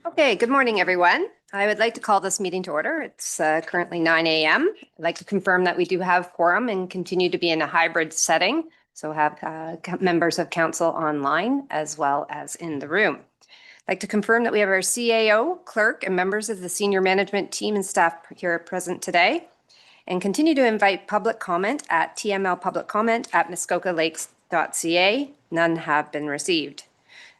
Okay, good morning, everyone. I would like to call this meeting to order. It's currently 9 a.m. I'd like to confirm that we do have quorum and continue to be in a hybrid setting. So have members of council online as well as in the room. I'd like to confirm that we have our CAO, clerk, and members of the senior management team and staff here present today. And continue to invite public comment at tmlpubliccomment@muskokalakes.ca. None have been received.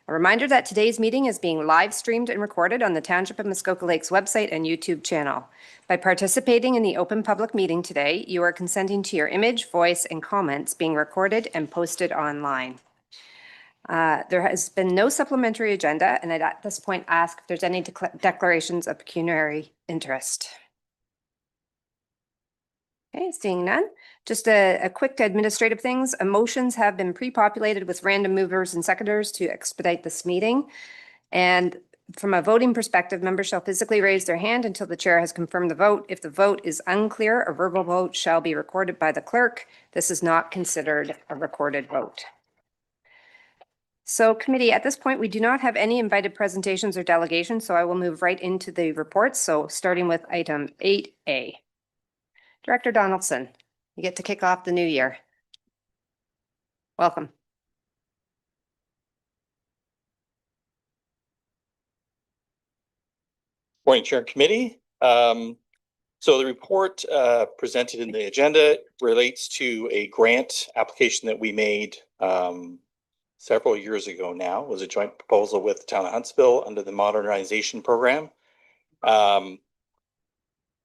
A reminder that today's meeting is being live streamed and recorded on the Township of Muskoka Lakes website and YouTube channel. By participating in the open public meeting today, you are consenting to your image, voice, and comments being recorded and posted online. There has been no supplementary agenda, and I'd at this point ask if there's any declarations of pecuniary interest. Okay, seeing none. Just a quick administrative things. Motions have been pre-populated with random movers and seconders to expedite this meeting. And from a voting perspective, members shall physically raise their hand until the chair has confirmed the vote. If the vote is unclear, a verbal vote shall be recorded by the clerk. This is not considered a recorded vote. So committee, at this point, we do not have any invited presentations or delegations, so I will move right into the reports. So starting with item 8A. Director Donaldson, you get to kick off the new year. Welcome. Morning, Chair and Committee. So the report presented in the agenda relates to a grant application that we made several years ago now. It was a joint proposal with the Town of Huntsville under the Modernization program.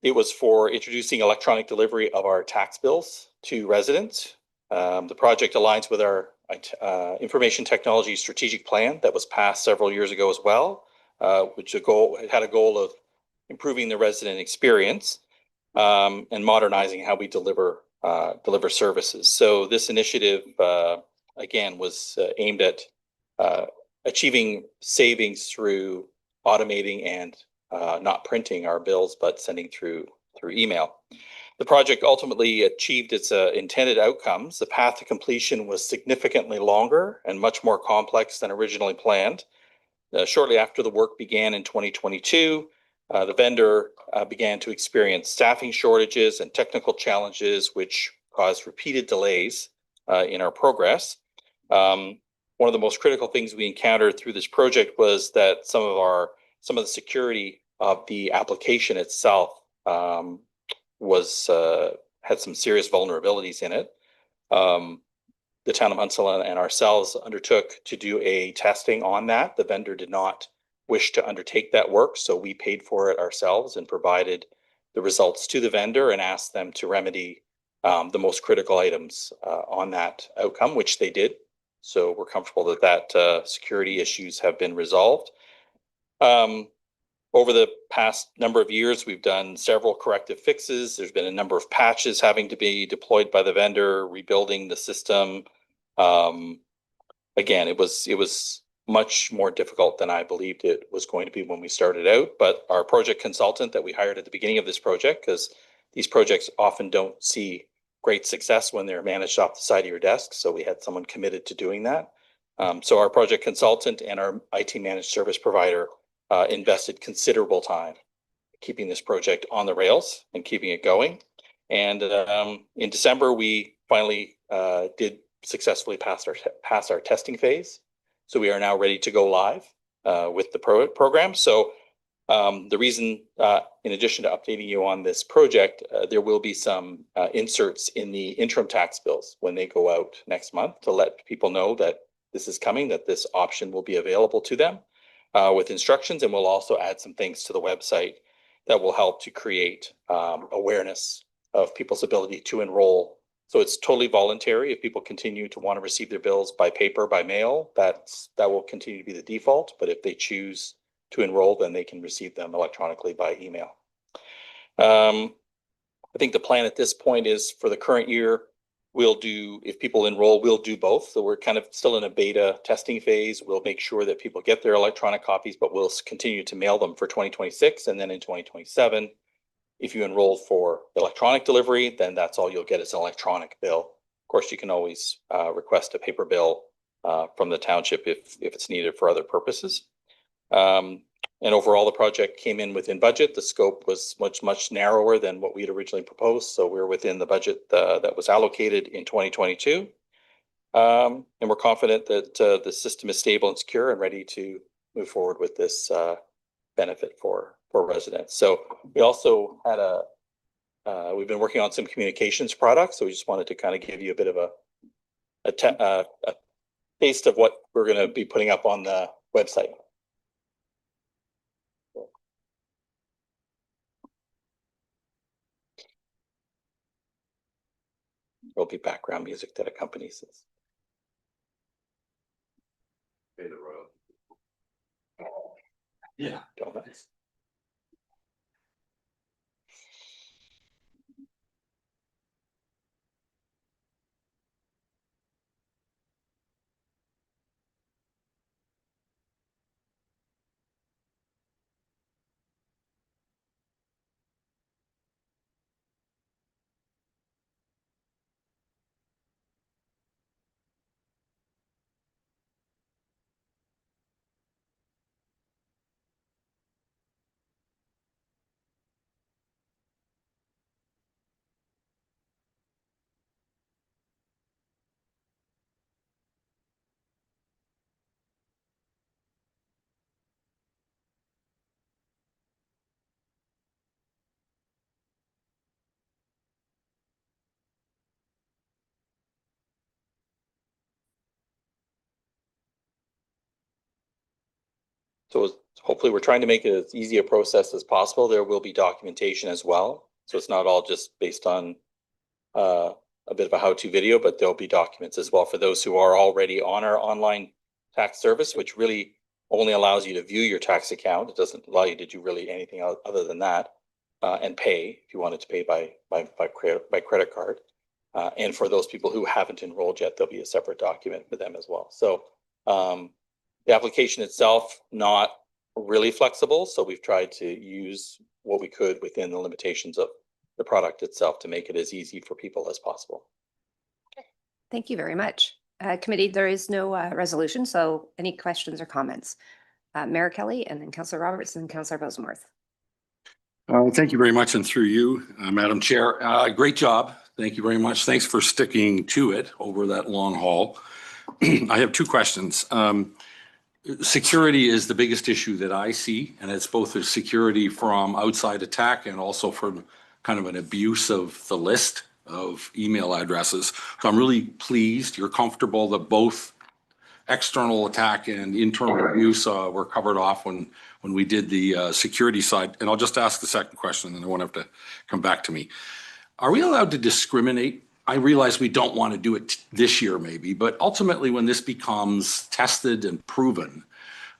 It was for introducing electronic delivery of our tax bills to residents. The project aligns with our information technology strategic plan that was passed several years ago as well, which had a goal of improving the resident experience and modernizing how we deliver services. So this initiative, again, was aimed at achieving savings through automating and not printing our bills, but sending through email. The project ultimately achieved its intended outcomes. The path to completion was significantly longer and much more complex than originally planned. Shortly after the work began in 2022, the vendor began to experience staffing shortages and technical challenges, which caused repeated delays in our progress. One of the most critical things we encountered through this project was that some of the security of the application itself had some serious vulnerabilities in it. The Town of Huntsville and ourselves undertook to do a testing on that. The vendor did not wish to undertake that work, so we paid for it ourselves and provided the results to the vendor and asked them to remedy the most critical items on that outcome, which they did. So we're comfortable that security issues have been resolved. Over the past number of years, we've done several corrective fixes. There's been a number of patches having to be deployed by the vendor, rebuilding the system. Again, it was much more difficult than I believed it was going to be when we started out. But our project consultant that we hired at the beginning of this project, because these projects often don't see great success when they're managed off the side of your desk. So we had someone committed to doing that. So our project consultant and our IT managed service provider invested considerable time keeping this project on the rails and keeping it going. And in December, we finally did successfully pass our testing phase. So we are now ready to go live with the program. So the reason, in addition to updating you on this project, there will be some inserts in the interim tax bills when they go out next month to let people know that this is coming, that this option will be available to them. With instructions, and we'll also add some things to the website that will help to create awareness of people's ability to enroll. So it's totally voluntary. If people continue to want to receive their bills by paper, by mail, that will continue to be the default. But if they choose to enroll, then they can receive them electronically by email. I think the plan at this point is for the current year, if people enroll, we'll do both. So we're kind of still in a beta testing phase. We'll make sure that people get their electronic copies, but we'll continue to mail them for 2026. And then in 2027, if you enroll for electronic delivery, then that's all you'll get is an electronic bill. Of course, you can always request a paper bill from the township if it's needed for other purposes. And overall, the project came in within budget. The scope was much narrower than what we had originally proposed. So we're within the budget that was allocated in 2022. And we're confident that the system is stable and secure and ready to move forward with this benefit for residents. So we also had we've been working on some communications products. So we just wanted to kind of give you a bit of a taste of what we're going to be putting up on the website. There'll be background music that accompanies this. Pay the royalty. Yeah, donuts. So hopefully we're trying to make it as easy a process as possible. There will be documentation as well. So it's not all just based on a bit of a how-to video, but there'll be documents as well for those who are already on our online tax service, which really only allows you to view your tax account. It doesn't allow you to do really anything other than that, and pay if you wanted to pay by credit card. And for those people who haven't enrolled yet, there'll be a separate document for them as well. So the application itself, not really flexible. So we've tried to use what we could within the limitations of the product itself to make it as easy for people as possible. Thank you very much. Committee, there is no resolution, so any questions or comments? Mayor Kelly and then Councillor Roberts and Councillor Bosenworth. Thank you very much, and through you, Madam Chair. Great job. Thank you very much. Thanks for sticking to it over that long haul. I have two questions. Security is the biggest issue that I see, and it's both a security from outside attack and also from kind of an abuse of the list of email addresses. So I'm really pleased you're comfortable that both external attack and internal abuse were covered off when we did the security side. And I'll just ask the second question and I won't have to come back to me. Are we allowed to discriminate? I realize we don't want to do it this year maybe, but ultimately when this becomes tested and proven,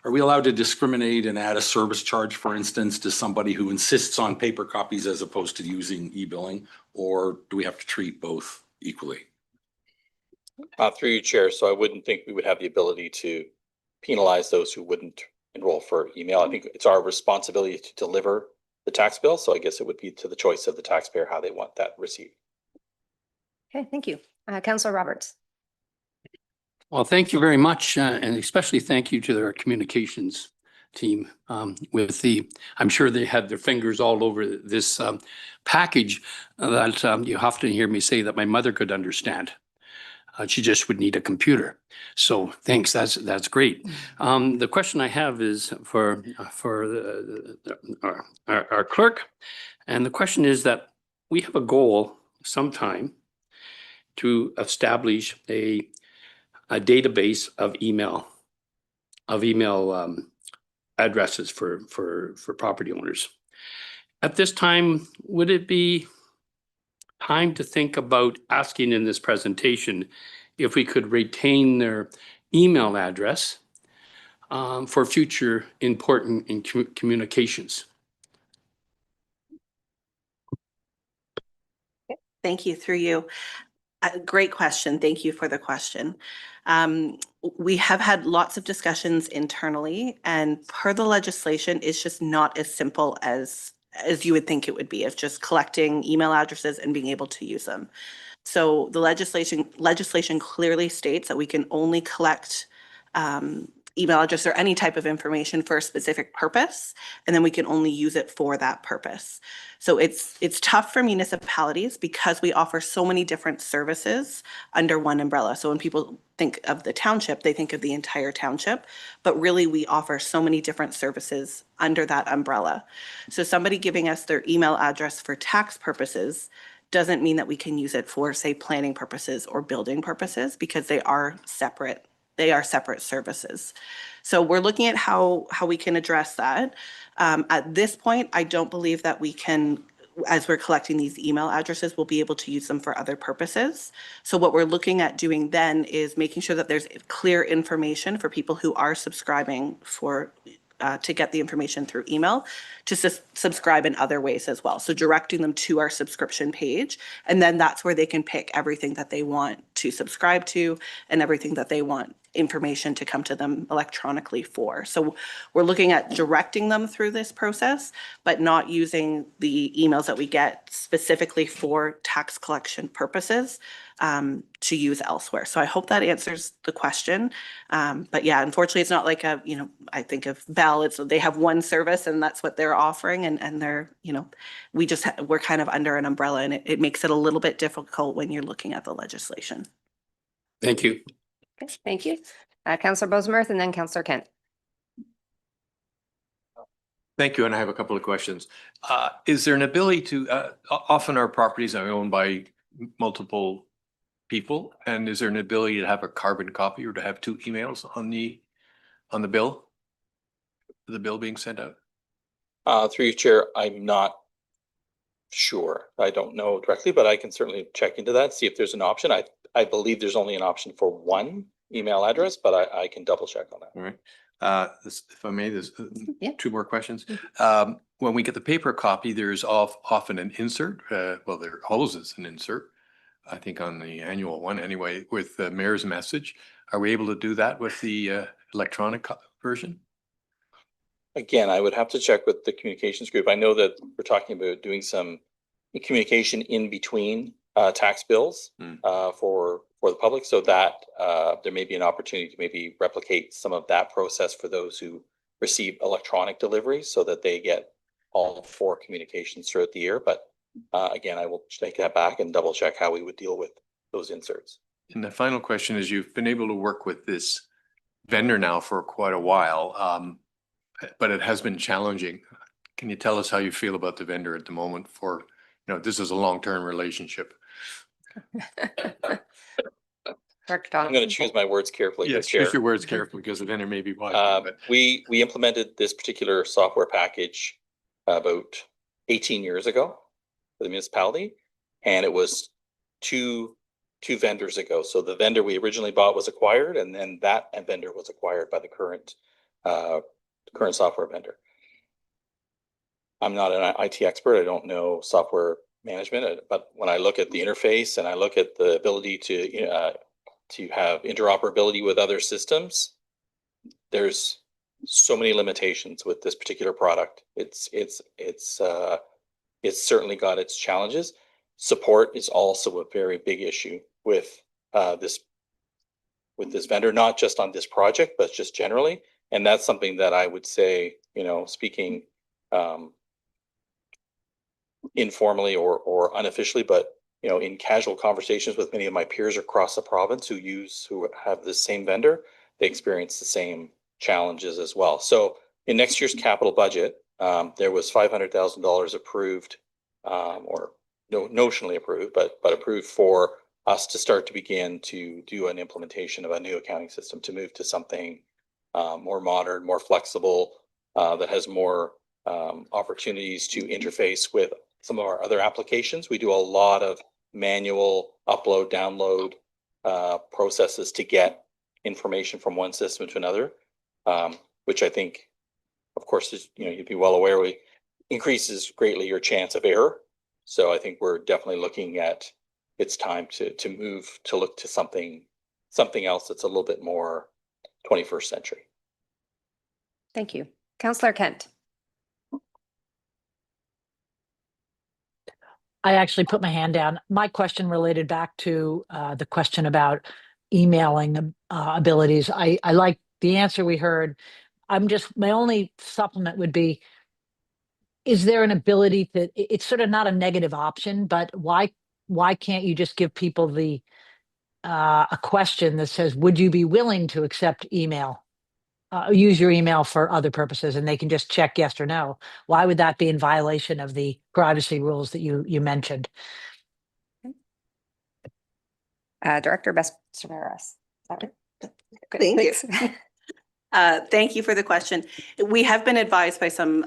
are we allowed to discriminate and add a service charge, for instance, to somebody who insists on paper copies as opposed to using e-billing, or do we have to treat both equally? Through you, Chair. So I wouldn't think we would have the ability to penalize those who wouldn't enroll for email. I think it's our responsibility to deliver the tax bill. So I guess it would be to the choice of the taxpayer how they want that received. Okay, thank you. Councillor Roberts. Well, thank you very much, and especially thank you to their communications team I'm sure they had their fingers all over this package that you often hear me say that my mother could understand. She just would need a computer. So thanks, that's great. The question I have is for our clerk, and the question is that we have a goal sometime to establish a database of email addresses for property owners. At this time, would it be time to think about asking in this presentation if we could retain their email address for future important communications? Thank you. Through you. Great question. Thank you for the question. We have had lots of discussions internally, and per the legislation, it's just not as simple as you would think it would be, of just collecting email addresses and being able to use them. So the legislation clearly states that we can only collect email address or any type of information for a specific purpose, and then we can only use it for that purpose. So it's tough for municipalities because we offer so many different services under one umbrella. So when people think of the township, they think of the entire township, but really we offer so many different services under that umbrella. So somebody giving us their email address for tax purposes doesn't mean that we can use it for, say, planning purposes or building purposes, because they are separate. They are separate services. So we're looking at how we can address that. At this point, I don't believe that we can, as we're collecting these email addresses, we'll be able to use them for other purposes. So what we're looking at doing then is making sure that there's clear information for people who are subscribing for to get the information through email, to subscribe in other ways as well. So directing them to our subscription page, and then that's where they can pick everything that they want to subscribe to and everything that they want information to come to them electronically for. So we're looking at directing them through this process, but not using the emails that we get specifically for tax collection purposes to use elsewhere. So I hope that answers the question. But yeah, unfortunately, it's not like a, I think of Bell, they have one service and that's what they're offering, and they're, we're kind of under an umbrella, and it makes it a little bit difficult when you're looking at the legislation. Thank you. Okay, thank you. Councillor Bosemuth and then Councillor Kent. Thank you, and I have a couple of questions. Is there an ability to, often our properties are owned by multiple people, and is there an ability to have a carbon copy or to have two emails on the bill? The bill being sent out? Through you, Chair, I'm not sure. I don't know directly, but I can certainly check into that, see if there's an option. I believe there's only an option for one email address, but I can double check on that. All right. If I may, there's Yeah. two more questions. When we get the paper copy, there's often an insert. Well, there always is an insert, I think on the annual one anyway, with the mayor's message. Are we able to do that with the electronic version? Again, I would have to check with the communications group. I know that we're talking about doing some communication in between tax bills for the public, so that there may be an opportunity to maybe replicate some of that process for those who receive electronic deliveries, so that they get all 4 communications throughout the year. But again, I will take that back and double check how we would deal with those inserts. And the final question is, you've been able to work with this vendor now for quite a while, but it has been challenging. Can you tell us how you feel about the vendor at the moment? For, this is a long-term relationship. I'm going to choose my words carefully. Yes, choose your words carefully, because the vendor may be watching. But We implemented this particular software package about 18 years ago for the municipality, and it was two vendors ago. So the vendor we originally bought was acquired, and then that vendor was acquired by the current software vendor. I'm not an IT expert. I don't know software management, but when I look at the interface and I look at the ability to have interoperability with other systems, there's so many limitations with this particular product. It's certainly got its challenges. Support is also a very big issue with this vendor, not just on this project, but just generally. And that's something that I would say, speaking informally or unofficially, but in casual conversations with many of my peers across the province who have the same vendor, they experience the same challenges as well. So in next year's capital budget, there was $500,000 approved, or notionally approved, but approved for us to start to begin to do an implementation of a new accounting system, to move to something more modern, more flexible, that has more opportunities to interface with some of our other applications. We do a lot of manual upload, download processes to get information from one system to another, which I think, of course, is, you'd be well aware, increases greatly your chance of error. So I think we're definitely looking at it's time to move to look to something else that's a little bit more 21st century. Thank you. Councillor Kent. I actually put my hand down. My question related back to the question about emailing abilities. I like the answer we heard. My only supplement would be, is there an ability to, it's sort of not a negative option, but why can't you just give people a question that says, would you be willing to accept email? Use your email for other purposes, and they can just check yes or no. Why would that be in violation of the privacy rules that you mentioned? Director Best-Severas. Is that right? Good, Thank you. thanks. Thank you for the question. We have been advised by some,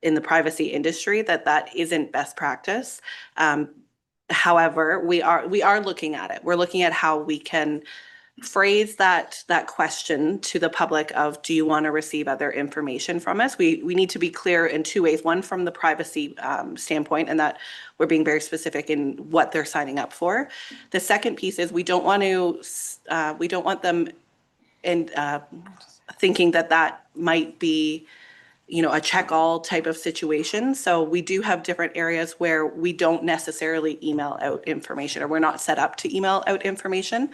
in the privacy industry that isn't best practice. However, we are looking at it. We're looking at how we can phrase that question to the public of, do you want to receive other information from us? We need to be clear in two ways. One, from the privacy standpoint, and that we're being very specific in what they're signing up for. The second piece is we don't want them thinking that might be, a check-all type of situation. So we do have different areas where we don't necessarily email out information, or we're not set up to email out information.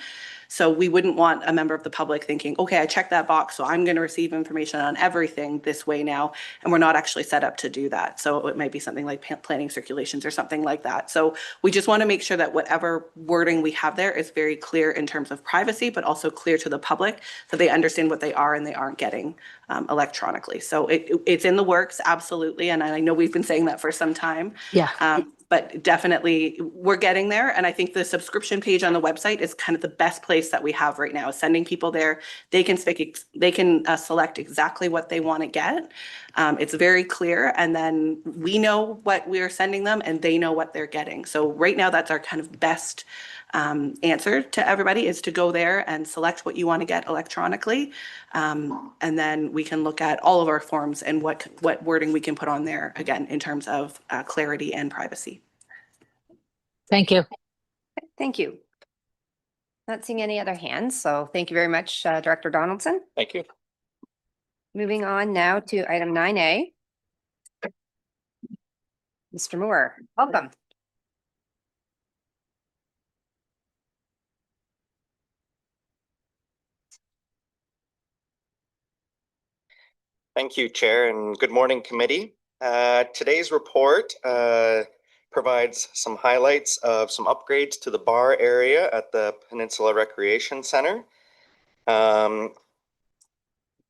So we wouldn't want a member of the public thinking, okay, I checked that box, so I'm going to receive information on everything this way now. And we're not actually set up to do that. So it might be something like planning circulations or something like that. So we just want to make sure that whatever wording we have there is very clear in terms of privacy, but also clear to the public so they understand what they are and they aren't getting electronically. So it's in the works, absolutely. And I know we've been saying that for some time. Yeah. But definitely we're getting there. And I think the subscription page on the website is kind of the best place that we have right now, sending people there. They can select exactly what they want to get. It's very clear. And then we know what we're sending them and they know what they're getting. So right now, that's our kind of best answer to everybody, is to go there and select what you want to get electronically. And then we can look at all of our forms and what wording we can put on there, again, in terms of clarity and privacy. Thank you. Thank you. Not seeing any other hands, so thank you very much, Director Donaldson. Thank you. Moving on now to item 9A. Mr. Moore, welcome. Thank you, Chair, and good morning, committee. Today's report provides some highlights of some upgrades to the bar area at the Peninsula Recreation Center. The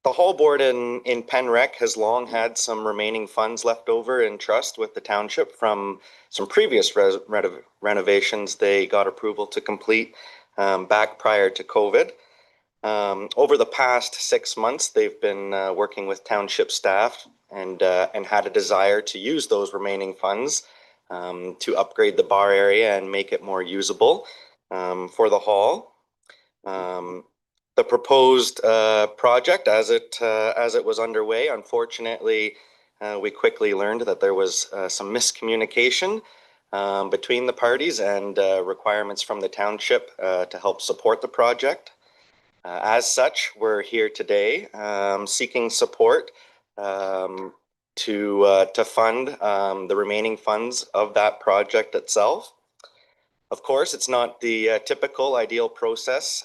Hall Board in Penrec has long had some remaining funds left over in trust with the township from some previous renovations they got approval to complete back prior to COVID. Over the past 6 months, they've been working with township staff and had a desire to use those remaining funds to upgrade the bar area and make it more usable for the hall. The proposed project, as it was underway, unfortunately, we quickly learned that there was some miscommunication between the parties and requirements from the township to help support the project. As such, we're here today seeking support to fund the remaining funds of that project itself. Of course, it's not the typical ideal process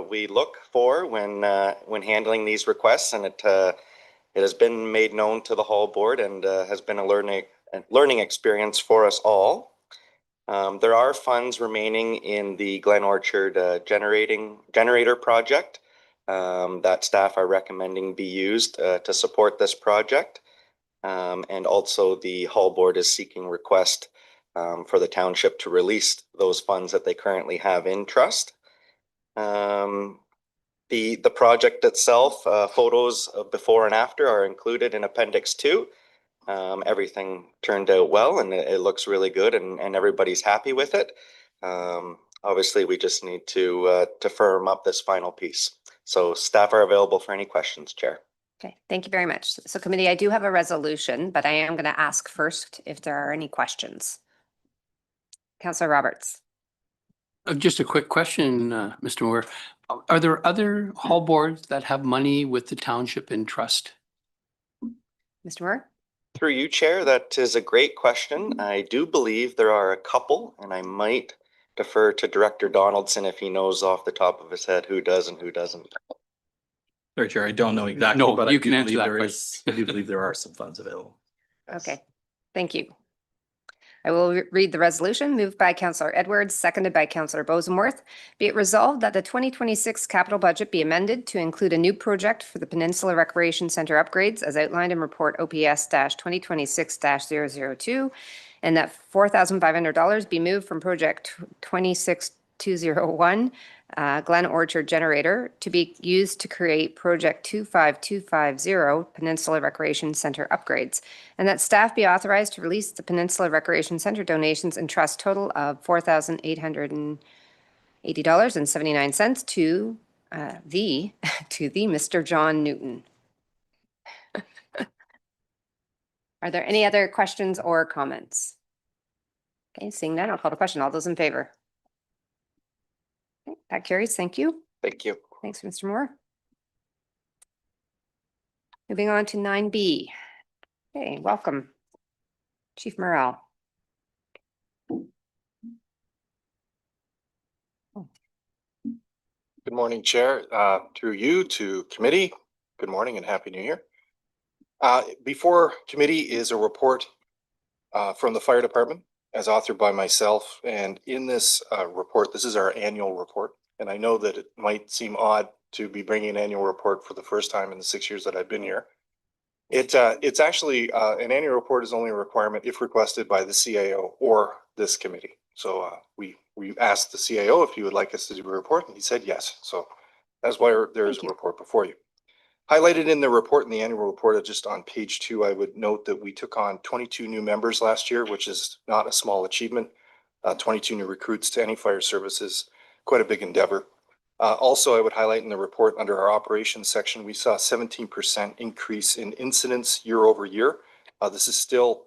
we look for when handling these requests, and it has been made known to the Hall Board and has been a learning experience for us all. There are funds remaining in the Glen Orchard generator project that staff are recommending be used to support this project. And also the Hall Board is seeking request for the township to release those funds that they currently have in trust. The project itself, photos of before and after are included in Appendix 2. Everything turned out well and it looks really good and everybody's happy with it. Obviously, we just need to firm up this final piece. So staff are available for any questions, Chair. Okay, thank you very much. So committee, I do have a resolution, but I am going to ask first if there are any questions. Councillor Roberts. Just a quick question, Mr. Moore. Are there other hall boards that have money with the township in trust? Mr. Moore? Through you, Chair, that is a great question. I do believe there are a couple, and I might defer to Director Donaldson if he knows off the top of his head who does and who doesn't. Sorry, Chair, I don't know exactly. No, but I you do can answer believe that there question. is- I do believe there are some funds available. Okay, thank you. I will read the resolution moved by Councillor Edwards, seconded by Councillor Bosenworth. Be it resolved that the 2026 capital budget be amended to include a new project for the Peninsula Recreation Centre upgrades as outlined in report OPS-2026-002, and that $4,500 be moved from project 26201 Glen Orchard Generator to be used to create project 25250 Peninsula Recreation Centre upgrades, and that staff be authorized to release the Peninsula Recreation Centre donations and trust total of $4,880.79 to the Mr. John Newton. Are there any other questions or comments? Okay, seeing none, I'll call the question. All those in favor? Okay, that carries. Thank you. Thank you. Thanks, Mr. Moore. Moving on to 9B. Okay, welcome. Chief Morrell. Good morning, Chair. Through you to committee, good morning and Happy New Year. Before committee is a report from the fire department as authored by myself. And in this report, this is our annual report. And I know that it might seem odd to be bringing an annual report for the first time in the 6 years that I've been here. It's actually an annual report is only a requirement if requested by the CAO or this committee. So we asked the CAO if he would like us to do a report, and he said yes. So that's why there is a report before you. Highlighted in the report, in the annual report, just on page 2, I would note that we took on 22 new members last year, which is not a small achievement. 22 new recruits to any fire services, quite a big endeavor. Also, I would highlight in the report under our operations section, we saw a 17% increase in incidents year over year. This is still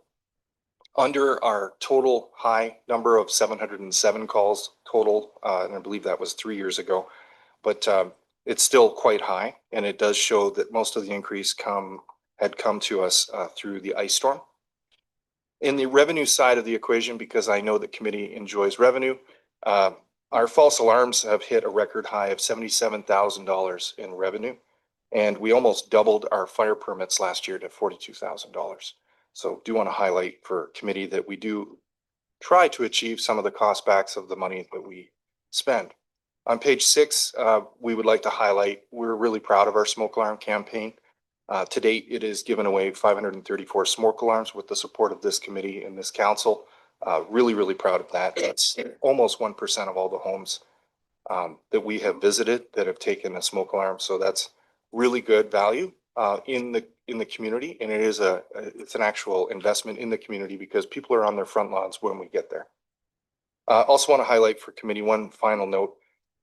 under our total high number of 707 calls total, and I believe that was 3 years ago. But it's still quite high, and it does show that most of the increase had come to us through the ice storm. In the revenue side of the equation, because I know the committee enjoys revenue, our false alarms have hit a record high of $77,000 in revenue, and we almost doubled our fire permits last year to $42,000. So do want to highlight for committee that we do try to achieve some of the cost backs of the money that we spend. On page 6, we would like to highlight, we're really proud of our smoke alarm campaign. To date, it has given away 534 smoke alarms with the support of this committee and this council. Really, really proud of that. That's almost 1% of all the homes that we have visited that have taken a smoke alarm. So that's really good value in the community, and it's an actual investment in the community because people are on their front lawns when we get there. Also want to highlight for committee one final note.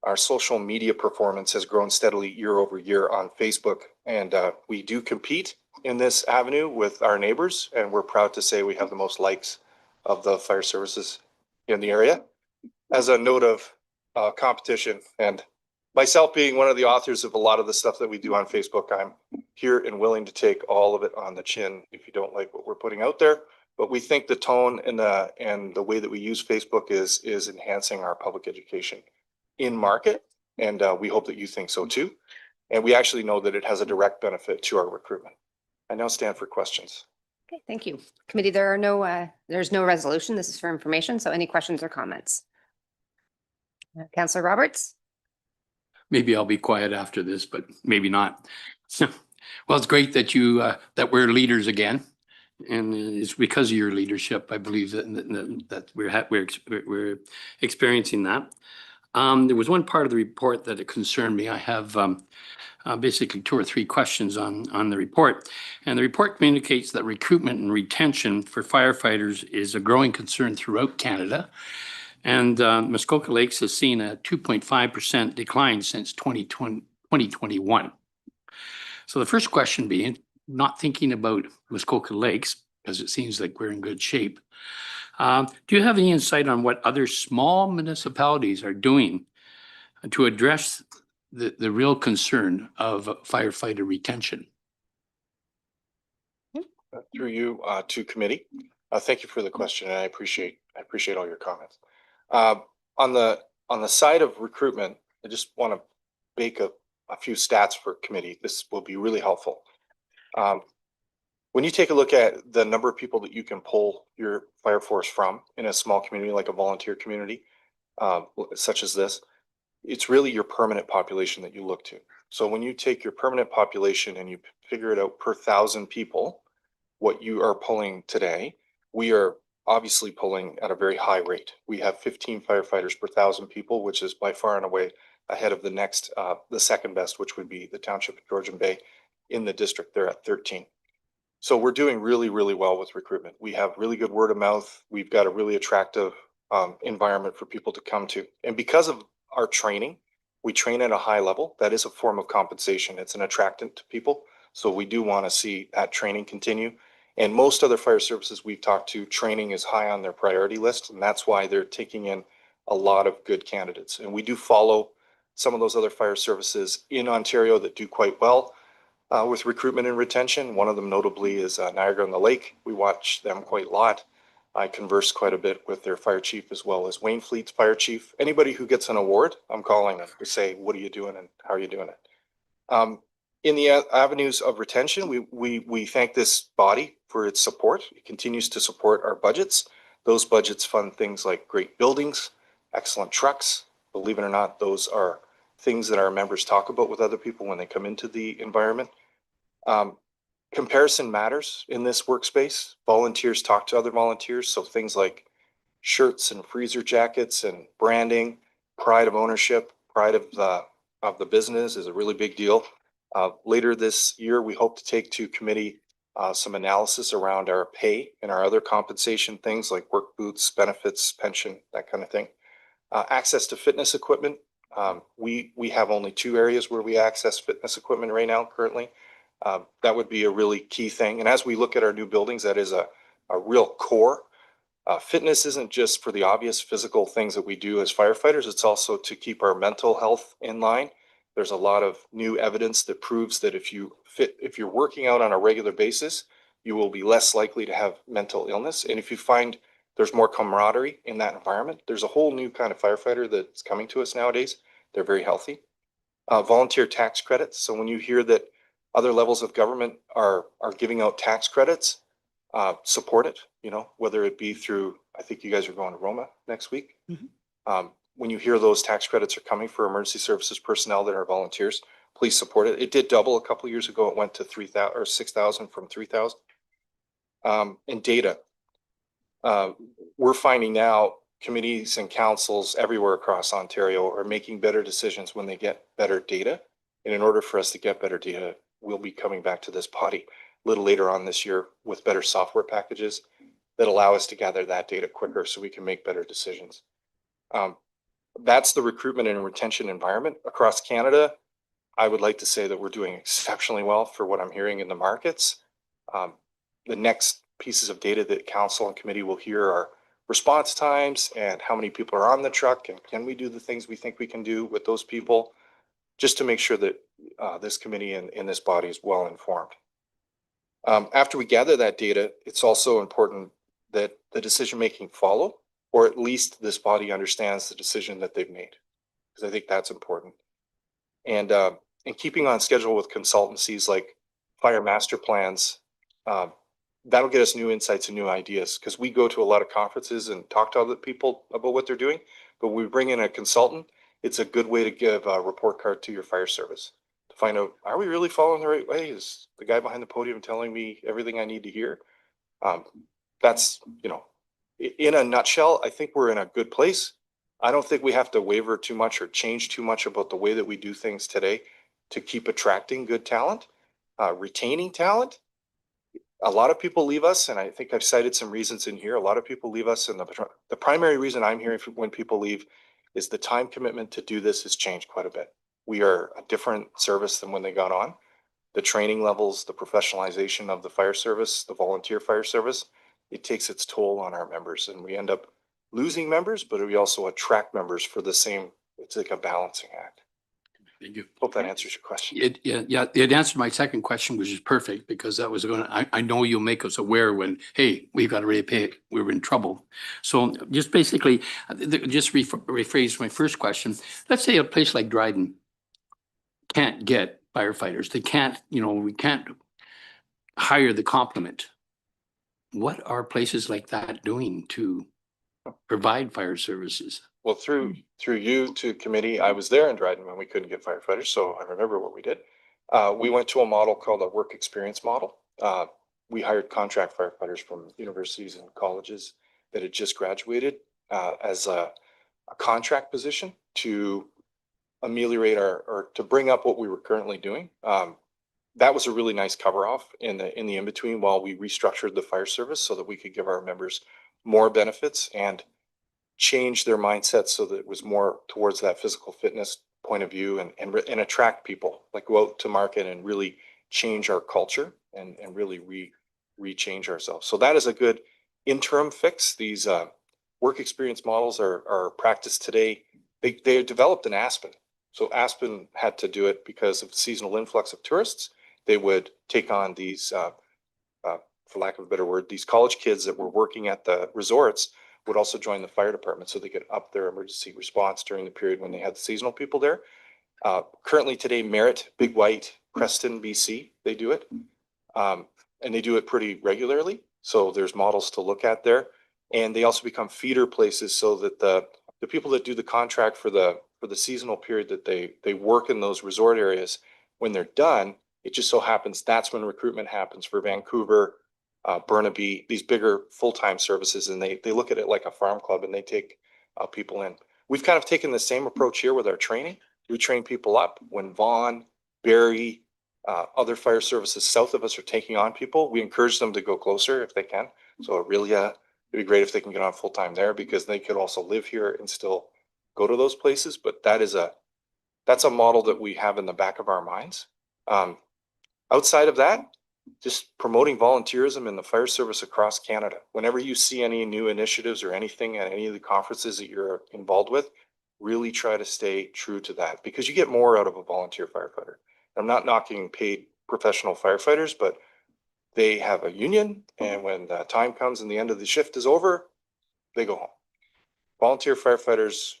Our social media performance has grown steadily year over year on Facebook, and we do compete in this avenue with our neighbors, and we're proud to say we have the most likes of the fire services in the area. As a note of competition, and myself being one of the authors of a lot of the stuff that we do on Facebook, I'm here and willing to take all of it on the chin if you don't like what we're putting out there. But we think the tone and the way that we use Facebook is enhancing our public education in market, and we hope that you think so too. And we actually know that it has a direct benefit to our recruitment. I now stand for questions. Okay, thank you. Committee, there's no resolution. This is for information. So any questions or comments? Councillor Roberts? Maybe I'll be quiet after this, but maybe not. Well, it's great that that we're leaders again. And it's because of your leadership, I believe that we're experiencing that. There was one part of the report that it concerned me. I have basically 2 or 3 questions on the report. And the report communicates that recruitment and retention for firefighters is a growing concern throughout Canada. And Muskoka Lakes has seen a 2.5% decline since 2021. So the first question being, not thinking about Muskoka Lakes, because it seems like we're in good shape. Do you have any insight on what other small municipalities are doing to address the real concern of firefighter retention? Through you to committee. Thank you for the question, and I appreciate all your comments. On the side of recruitment, I just want to make a a few stats for committee. This will be really helpful. When you take a look at the number of people that you can pull your fire force from in a small community like a volunteer community, such as this, it's really your permanent population that you look to. So when you take your permanent population and you figure it out per 1,000 people, what you are pulling today, we are obviously pulling at a very high rate. We have 15 firefighters per 1,000 people, which is by far and away ahead of the next, the second best, which would be the Township of Georgian Bay in the district. They're at 13. So we're doing really, really well with recruitment. We have really good word of mouth. We've got a really attractive environment for people to come to. And because of our training, we train at a high level. That is a form of compensation. It's an attractant to people. So we do want to see that training continue. And most other fire services we've talked to, training is high on their priority list. And that's why they're taking in a lot of good candidates. And we do follow some of those other fire services in Ontario that do quite well with recruitment and retention. One of them notably is Niagara-on-the-Lake. We watch them quite a lot. I converse quite a bit with their fire chief as well as Wainfleet's fire chief. Anybody who gets an award, I'm calling them to say, what are you doing and how are you doing it? In the avenues of retention, we thank this body for its support. It continues to support our budgets. Those budgets fund things like great buildings, excellent trucks. Believe it or not, those are things that our members talk about with other people when they come into the environment. Comparison matters in this workspace. Volunteers talk to other volunteers. So things like shirts and freezer jackets and branding, pride of ownership, pride of the business is a really big deal. Later this year, we hope to take to committee some analysis around our pay and our other compensation things like work boots, benefits, pension, that kind of thing. Access to fitness equipment. We have only 2 areas where we access fitness equipment right now currently. That would be a really key thing. And as we look at our new buildings, that is a real core. Fitness isn't just for the obvious physical things that we do as firefighters. It's also to keep our mental health in line. There's a lot of new evidence that proves that if you're working out on a regular basis, you will be less likely to have mental illness. And if you find there's more camaraderie in that environment, there's a whole new kind of firefighter that's coming to us nowadays. They're very healthy. Volunteer tax credits. So when you hear that other levels of government are giving out tax credits, support it, whether it be through, I think you guys are going to Roma next week. Mm-hmm. When you hear those tax credits are coming for emergency services personnel that are volunteers, please support it. It did double a couple of years ago. It went to 3,000 or 6,000 from 3,000. And data. We're finding now committees and councils everywhere across Ontario are making better decisions when they get better data. And in order for us to get better data, we'll be coming back to this body a little later on this year with better software packages that allow us to gather that data quicker so we can make better decisions. That's the recruitment and retention environment across Canada. I would like to say that we're doing exceptionally well for what I'm hearing in the markets. The next pieces of data that council and committee will hear are response times and how many people are on the truck and can we do the things we think we can do with those people, just to make sure that this committee and this body is well informed. After we gather that data, it's also important that the decision-making follow, or at least this body understands the decision that they've made, because I think that's important. And keeping on schedule with consultancies like fire master plans, that'll get us new insights and new ideas, because we go to a lot of conferences and talk to other people about what they're doing, but when we bring in a consultant, it's a good way to give a report card to your fire service to find out, are we really following the right way? Is the guy behind the podium telling me everything I need to hear? That's, in a nutshell, I think we're in a good place. I don't think we have to waver too much or change too much about the way that we do things today to keep attracting good talent, retaining talent. A lot of people leave us, and I think I've cited some reasons in here. A lot of people leave us, and the primary reason I'm hearing when people leave is the time commitment to do this has changed quite a bit. We are a different service than when they got on. The training levels, the professionalization of the fire service, the volunteer fire service, it takes its toll on our members, and we end up losing members, but we also attract members for the same. It's like a balancing act. Thank you. Hope that answers your question. It answered my second question, which is perfect, because that was I know you'll make us aware when, hey, we've got to repay, we're in trouble. So just basically, rephrase my first question. Let's say a place like Dryden can't get firefighters. They can't, we can't hire the complement. What are places like that doing to provide fire services? Well, through you to committee, I was there in Dryden when we couldn't get firefighters, so I remember what we did. We went to a model called a work experience model. We hired contract firefighters from universities and colleges that had just graduated as a contract position to ameliorate or to bring up what we were currently doing. That was a really nice cover off in the in-between while we restructured the fire service so that we could give our members more benefits and change their mindset so that it was more towards that physical fitness point of view and attract people, like go out to market and really change our culture and really re-change ourselves. So that is a good interim fix. These work experience models are practiced today. They are developed in Aspen. So Aspen had to do it because of seasonal influx of tourists. They would take on these, for lack of a better word, these college kids that were working at the resorts would also join the fire department so they could up their emergency response during the period when they had the seasonal people there. Currently today, Merritt, Big White, Preston, BC, they do it. And they do it pretty regularly. So there's models to look at there. And they also become feeder places so that the people that do the contract for the seasonal period that they work in those resort areas, when they're done, it just so happens that's when recruitment happens for Vancouver, Burnaby, these bigger full-time services, and they look at it like a farm club and they take people in. We've kind of taken the same approach here with our training. We train people up. When Vaughan, Barrie, other fire services south of us are taking on people, we encourage them to go closer if they can. So Aurelia, it'd be great if they can get on full-time there because they could also live here and still go to those places. But that's a model that we have in the back of our minds. Outside of that, just promoting volunteerism in the fire service across Canada. Whenever you see any new initiatives or anything at any of the conferences that you're involved with, really try to stay true to that because you get more out of a volunteer firefighter. I'm not knocking paid professional firefighters, but they have a union, and when the time comes and the end of the shift is over, they go home. Volunteer firefighters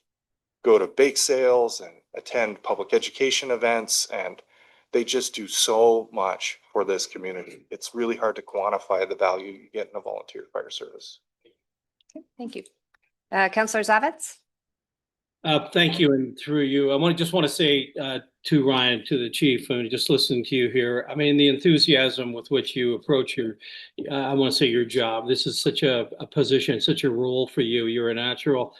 go to bake sales and attend public education events, and they just do so much for this community. It's really hard to quantify the value you get in a volunteer fire service. Okay, thank you. Councillor Zavitz? Thank you, and through you, I just want to say to Ryan, to the chief, and just listening to you here, I mean, the enthusiasm with which you approach I want to say your job. This is such a position, such a role for you. You're a natural.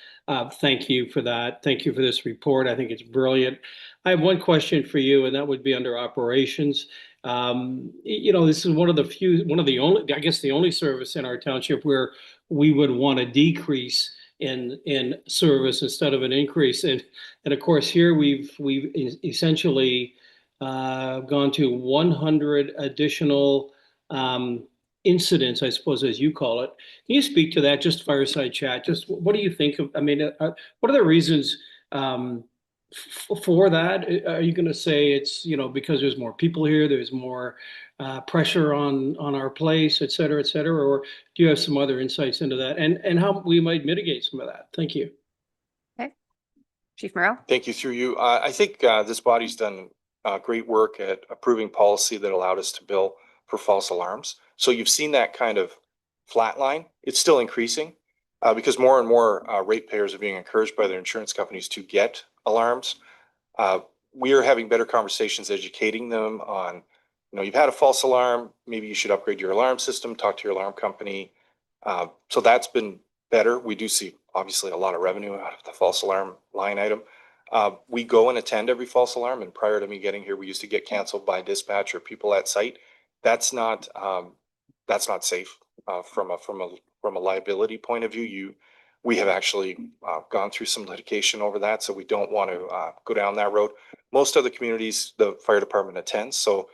Thank you for that. Thank you for this report. I think it's brilliant. I have one question for you, and that would be under operations. This is one of the only, I guess, the only service in our township where we would want to decrease in service instead of an increase. And of course, here we've essentially gone to 100 additional incidents, I suppose, as you call it. Can you speak to that? Just fireside chat. Just what do you think of? I mean, what are the reasons for that? Are you going to say it's because there's more people here, there's more pressure on our place, et cetera, or do you have some other insights into that and how we might mitigate some of that? Thank you. Okay. Chief Morrell? Thank you through you. I think this body's done great work at approving policy that allowed us to bill for false alarms. So you've seen that kind of flatline. It's still increasing because more and more ratepayers are being encouraged by their insurance companies to get alarms. We are having better conversations educating them on, you've had a false alarm, maybe you should upgrade your alarm system, talk to your alarm company. So that's been better. We do see obviously a lot of revenue out of the false alarm line item. We go and attend every false alarm, and prior to me getting here, we used to get canceled by dispatch or people at site. That's not safe from a liability point of view. We have actually gone through some litigation over that, so we don't want to go down that road. Most other communities, the fire department attends. So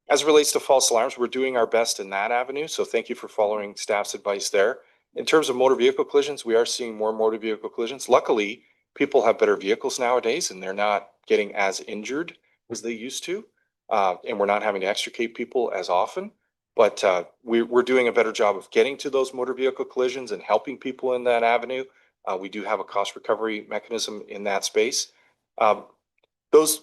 as it relates to false alarms, we're doing our best in that avenue. So thank you for following staff's advice there. In terms of motor vehicle collisions, we are seeing more motor vehicle collisions. Luckily, people have better vehicles nowadays, and they're not getting as injured as they used to. And we're not having to extricate people as often. But we're doing a better job of getting to those motor vehicle collisions and helping people in that avenue. We do have a cost recovery mechanism in that space. Those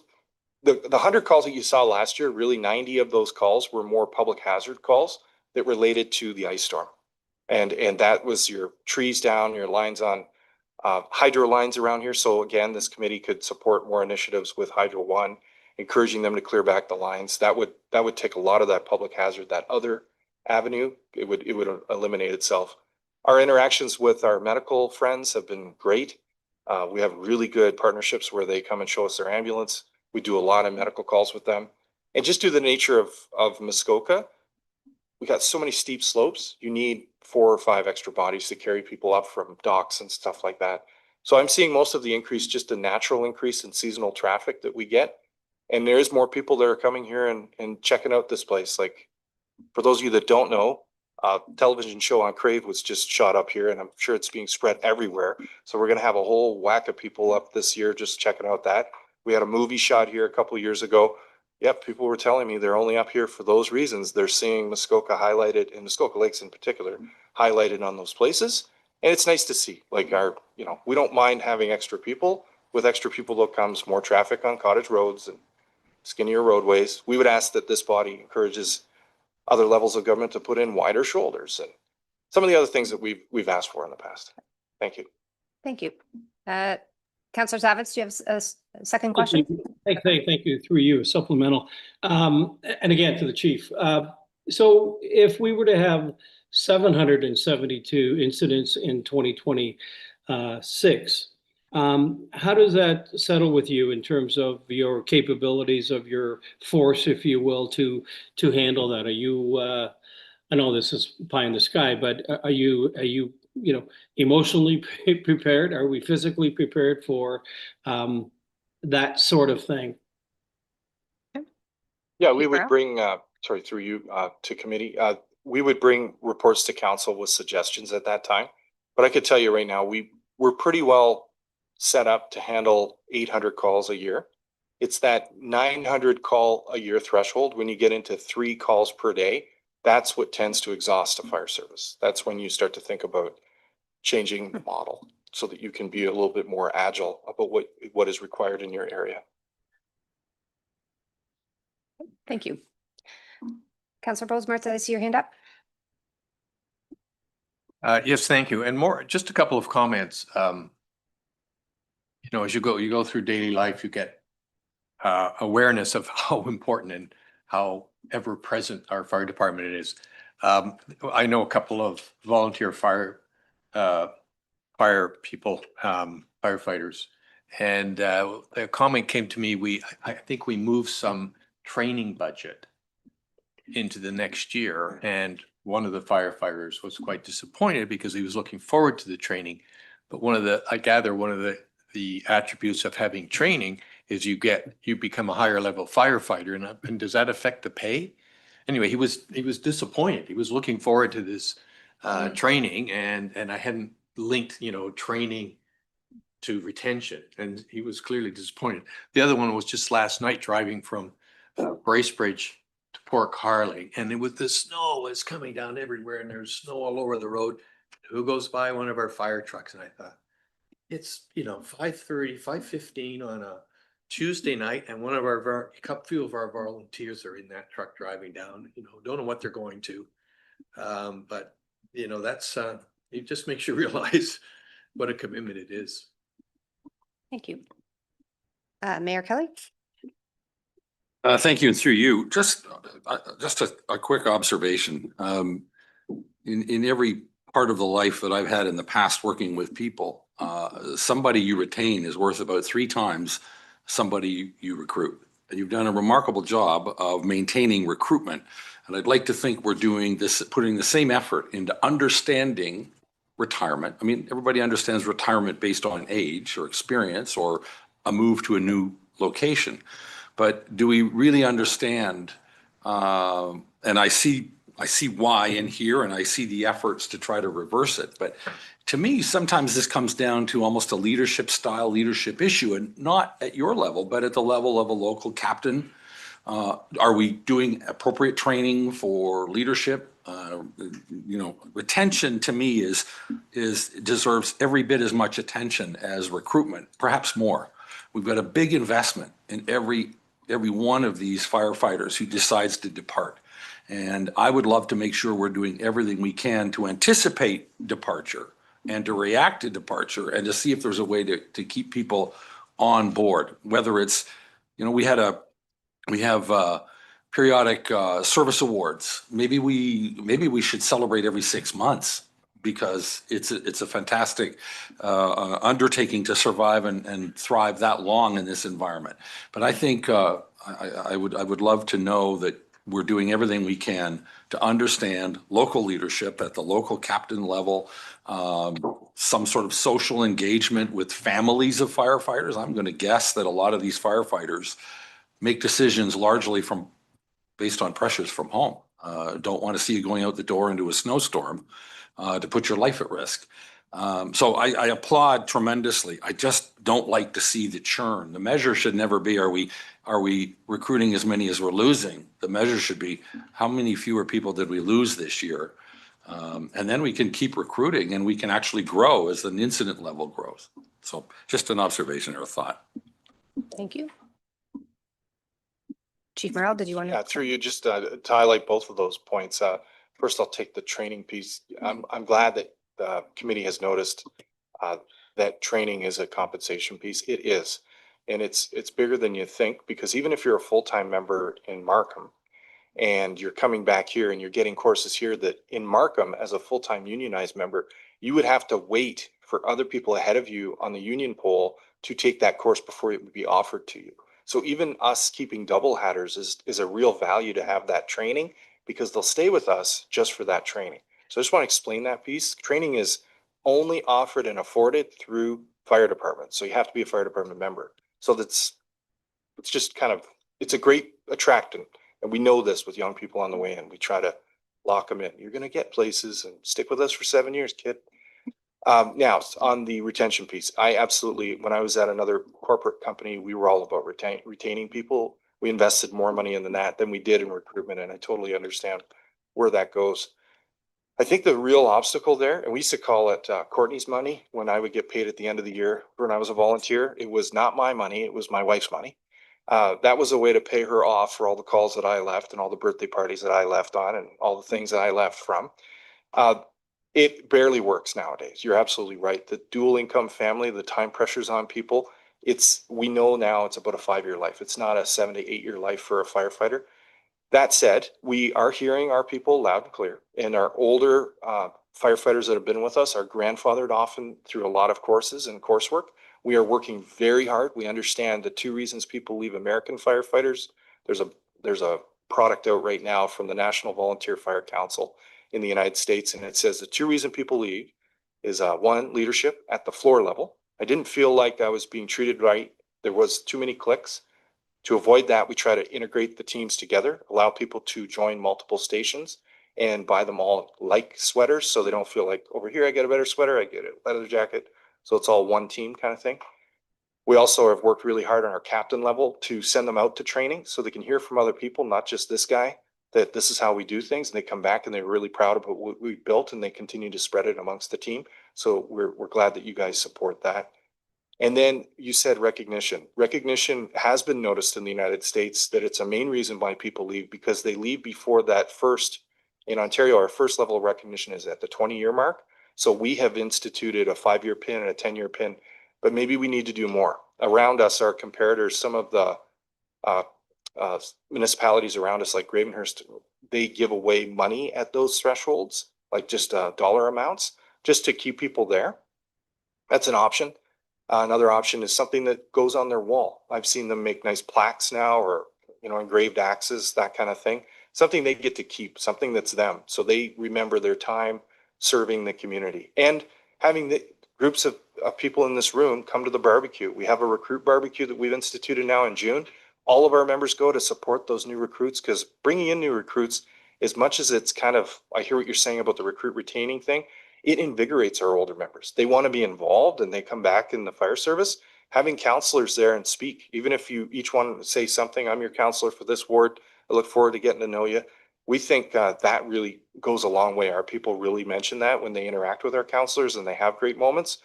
the 100 calls that you saw last year, really 90 of those calls were more public hazard calls that related to the ice storm. And that was your trees down, your lines on hydro lines around here. So again, this committee could support more initiatives with Hydro One, encouraging them to clear back the lines. That would take a lot of that public hazard, that other avenue. It would eliminate itself. Our interactions with our medical friends have been great. We have really good partnerships where they come and show us their ambulance. We do a lot of medical calls with them. And just due to the nature of Muskoka, we got so many steep slopes, you need 4 or 5 extra bodies to carry people up from docks and stuff like that. So I'm seeing most of the increase, just a natural increase in seasonal traffic that we get. And there is more people that are coming here and checking out this place. Like, for those of you that don't know, television show on Crave was just shot up here, and I'm sure it's being spread everywhere. So we're going to have a whole whack of people up this year just checking out that. We had a movie shot here a couple of years ago. Yep, people were telling me they're only up here for those reasons. They're seeing Muskoka highlighted, and Muskoka Lakes in particular, highlighted on those places. And it's nice to see, like, we don't mind having extra people. With extra people, though, comes more traffic on cottage roads and skinnier roadways. We would ask that this body encourages other levels of government to put in wider shoulders and some of the other things that we've asked for in the past. Thank you. Thank you. Councillor Savitz, do you have a second question? Thank you, through you, supplemental. And again, to the chief. So if we were to have 772 incidents in 2026, how does that settle with you in terms of your capabilities of your force, if you will, to handle that? Are you, I know this is pie in the sky, but are you emotionally prepared? Are we physically prepared for that sort of thing? Yeah, we would bring, through you, to committee. We would bring reports to council with suggestions at that time. But I could tell you right now, we're pretty well set up to handle 800 calls a year. It's that 900 call a year threshold. When you get into 3 calls per day, that's what tends to exhaust a fire service. That's when you start to think about changing the model so that you can be a little bit more agile about what is required in your area. Thank you. Councillor Boesmartz, I see your hand up. Yes, thank you. And just a couple of comments. As you go through daily life, you get awareness of how important and how ever present our fire department is. I know a couple of volunteer fire people, firefighters, and a comment came to me. I think we moved some training budget into the next year, and one of the firefighters was quite disappointed because he was looking forward to the training. But I gather one of the attributes of having training is you become a higher level firefighter, and does that affect the pay? Anyway, he was disappointed. He was looking forward to this training, and I hadn't linked training to retention, and he was clearly disappointed. The other one was just last night, driving from Bracebridge to Port Carling, and the snow was coming down everywhere, and there's snow all over the road. Who goes by one of our fire trucks? And I thought, it's 5:30, 5:15 on a Tuesday night, and a few of our volunteers are in that truck driving down. Don't know what they're going to, but that's it just makes you realize what a commitment it is. Thank you. Mayor Kelly? Thank you, and through you, just a quick observation. In every part of the life that I've had in the past working with people, somebody you retain is worth about 3 times somebody you recruit. And you've done a remarkable job of maintaining recruitment. And I'd like to think we're doing this, putting the same effort into understanding retirement. I mean, everybody understands retirement based on age or experience or a move to a new location. But do we really understand, and I see why in here, and I see the efforts to try to reverse it. But to me, sometimes this comes down to almost a leadership issue, and not at your level, but at the level of a local captain. Are we doing appropriate training for leadership? Retention to me deserves every bit as much attention as recruitment, perhaps more. We've got a big investment in every every one of these firefighters who decides to depart. And I would love to make sure we're doing everything we can to anticipate departure and to react to departure and to see if there's a way to keep people on board, whether it's, we have periodic service awards. Maybe we should celebrate every 6 months because it's a fantastic undertaking to survive and thrive that long in this environment. But I think I would love to know that we're doing everything we can to understand local leadership at the local captain level, some sort of social engagement with families of firefighters. I'm going to guess that a lot of these firefighters make decisions largely based on pressures from home. Don't want to see you going out the door into a snowstorm to put your life at risk. So I applaud tremendously. I just don't like to see the churn. The measure should never be, are we recruiting as many as we're losing? The measure should be, how many fewer people did we lose this year? And then we can keep recruiting and we can actually grow as an incident level grows. So just an observation or a thought. Thank you. Chief Morrell, did you want to? Yeah, through you, just to highlight both of those points. First, I'll take the training piece. I'm glad that the committee has noticed that training is a compensation piece. It is, and it's bigger than you think, because even if you're a full-time member in Markham and you're coming back here and you're getting courses here, that in Markham as a full-time unionized member, you would have to wait for other people ahead of you on the union poll to take that course before it would be offered to you. So even us keeping double hatters is a real value to have that training, because they'll stay with us just for that training. So I just want to explain that piece. Training is only offered and afforded through fire departments. So you have to be a fire department member. So it's just kind of, it's a great attractant. And we know this with young people on the way in. We try to lock them in. You're going to get places, and stick with us for 7 years, kid. Now, on the retention piece, I absolutely, when I was at another corporate company, we were all about retaining people. We invested more money in that than we did in recruitment, and I totally understand where that goes. I think the real obstacle there, and we used to call it Courtney's money when I would get paid at the end of the year when I was a volunteer. It was not my money, it was my wife's money. That was a way to pay her off for all the calls that I left and all the birthday parties that I left on and all the things that I left from. It barely works nowadays. You're absolutely right. The dual income family, the time pressures on people, we know now it's about a 5-year life. It's not a 7 to 8 year life for a firefighter. That said, we are hearing our people loud and clear, and our older firefighters that have been with us are grandfathered often through a lot of courses and coursework. We are working very hard. We understand the 2 reasons people leave American firefighters. There's a product out right now from the National Volunteer Fire Council in the United States, and it says the 2 reasons people leave is 1, leadership at the floor level. I didn't feel like I was being treated right. There was too many clicks. To avoid that, we try to integrate the teams together, allow people to join multiple stations, and buy them all like sweaters, so they don't feel like, over here I get a better sweater, I get a leather jacket. So it's all one team kind of thing. We also have worked really hard on our captain level to send them out to training so they can hear from other people, not just this guy, that this is how we do things. And they come back and they're really proud of what we built, and they continue to spread it amongst the team. So we're glad that you guys support that. And then you said recognition. Recognition has been noticed in the United States that it's a main reason why people leave, because they leave before that first. In Ontario, our first level of recognition is at the 20-year mark. So we have instituted a 5-year pin and a 10-year pin, but maybe we need to do more. Around us, our comparators, some of the municipalities around us, like Gravenhurst, they give away money at those thresholds, like just dollar amounts, just to keep people there. That's an option. Another option is something that goes on their wall. I've seen them make nice plaques now, or engraved axes, that kind of thing. Something they get to keep, something that's them, so they remember their time serving the community. And having the groups of people in this room come to the barbecue. We have a recruit barbecue that we've instituted now in June. All of our members go to support those new recruits, because bringing in new recruits, as much as it's kind of, I hear what you're saying about the recruit retaining thing, it invigorates our older members. They want to be involved, and they come back in the fire service. Having counselors there and speak, even if you each one say something, I'm your counselor for this ward, I look forward to getting to know you. We think that really goes a long way. Our people really mention that when they interact with our counselors and they have great moments.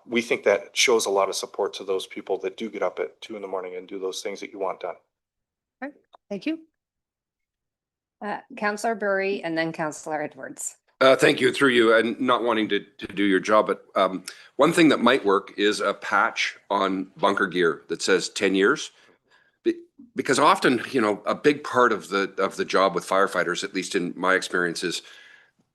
We think that shows a lot of support to those people that do get up at 2 a.m. and do those things that you want done. Thank you. Councillor Burry and then Councillor Edwards. Thank you, through you, and not wanting to do your job, but one thing that might work is a patch on bunker gear that says 10 years. Because often, you know, a big part of the job with firefighters, at least in my experience, is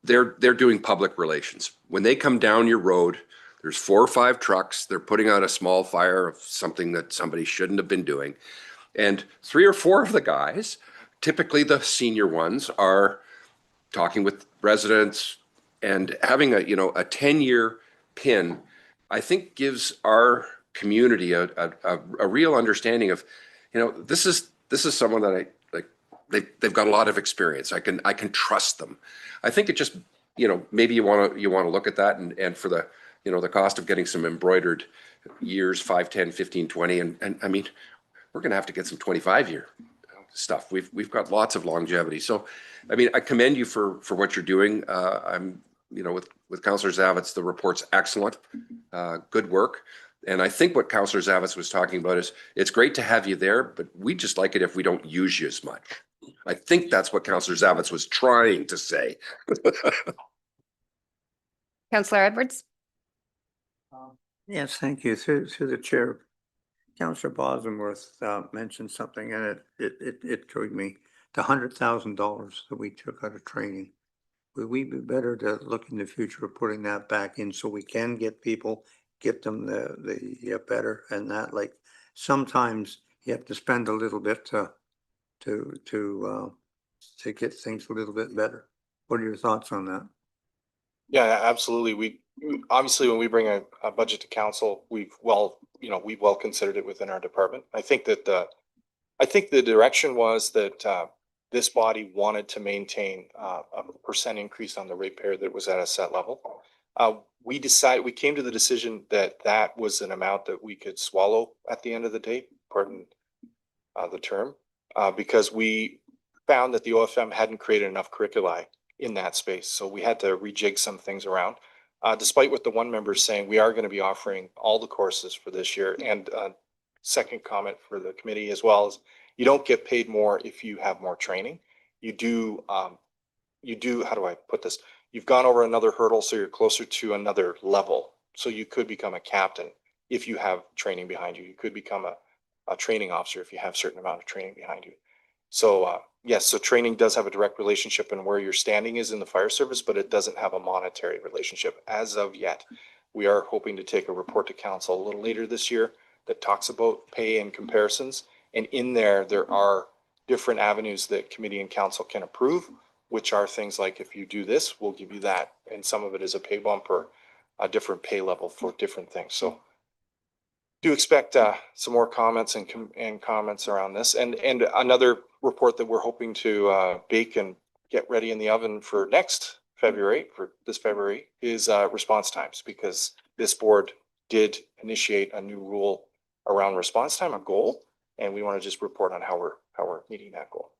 they're doing public relations. When they come down your road, there's 4 or 5 trucks, they're putting out a small fire of something that somebody shouldn't have been doing. And 3 or 4 of the guys, typically the senior ones, are talking with residents, and having a 10-year pin, I think gives our community a real understanding of, you know, this is someone that I like. They've got a lot of experience. I can trust them. I think it just, you know, maybe you want to look at that, and for the, you know, the cost of getting some embroidered years, 5, 10, 15, 20, and I mean, we're going to have to get some 25-year stuff. We've got lots of longevity. So, I mean, I commend you for what you're doing. I'm, you know, with Councillor Zavitz, the report's excellent, good work. And I think what Councillor Zavitz was talking about is it's great to have you there, but we just like it if we don't use you as much. I think that's what Councillor Zavitz was trying to say. Councillor Edwards. Yes, thank you. Through the chair, Councillor Bosworth mentioned something, and it intrigued me. The $100,000 that we took out of training, would we be better to look in the future of putting that back in so we can get people, get them the better, and that, like, sometimes you have to spend a little bit to get things a little bit better. What are your thoughts on that? Yeah, absolutely. We obviously, when we bring a budget to council, we've well considered it within our department. I think the direction was that this body wanted to maintain a % increase on the ratepayer that was at a set level. We came to the decision that was an amount that we could swallow at the end of the day, pardon the term, because we found that the OFM hadn't created enough curriculi in that space. So we had to rejig some things around. Despite what the one member is saying, we are going to be offering all the courses for this year. And second comment for the committee as well is, you don't get paid more if you have more training. You do, how do I put this? You've gone over another hurdle, so you're closer to another level. So you could become a captain if you have training behind you. You could become a training officer if you have a certain amount of training behind you. So yes, so training does have a direct relationship in where your standing is in the fire service, but it doesn't have a monetary relationship as of yet. We are hoping to take a report to council a little later this year that talks about pay and comparisons. And in there are different avenues that committee and council can approve, which are things like, if you do this, we'll give you that. And some of it is a pay bump or a different pay level for different things. So do expect some more comments and comments around this. And another report that we're hoping to bake and get ready in the oven for this February, is response times, because this board did initiate a new rule around response time, a goal, and we want to just report on how we're meeting that goal.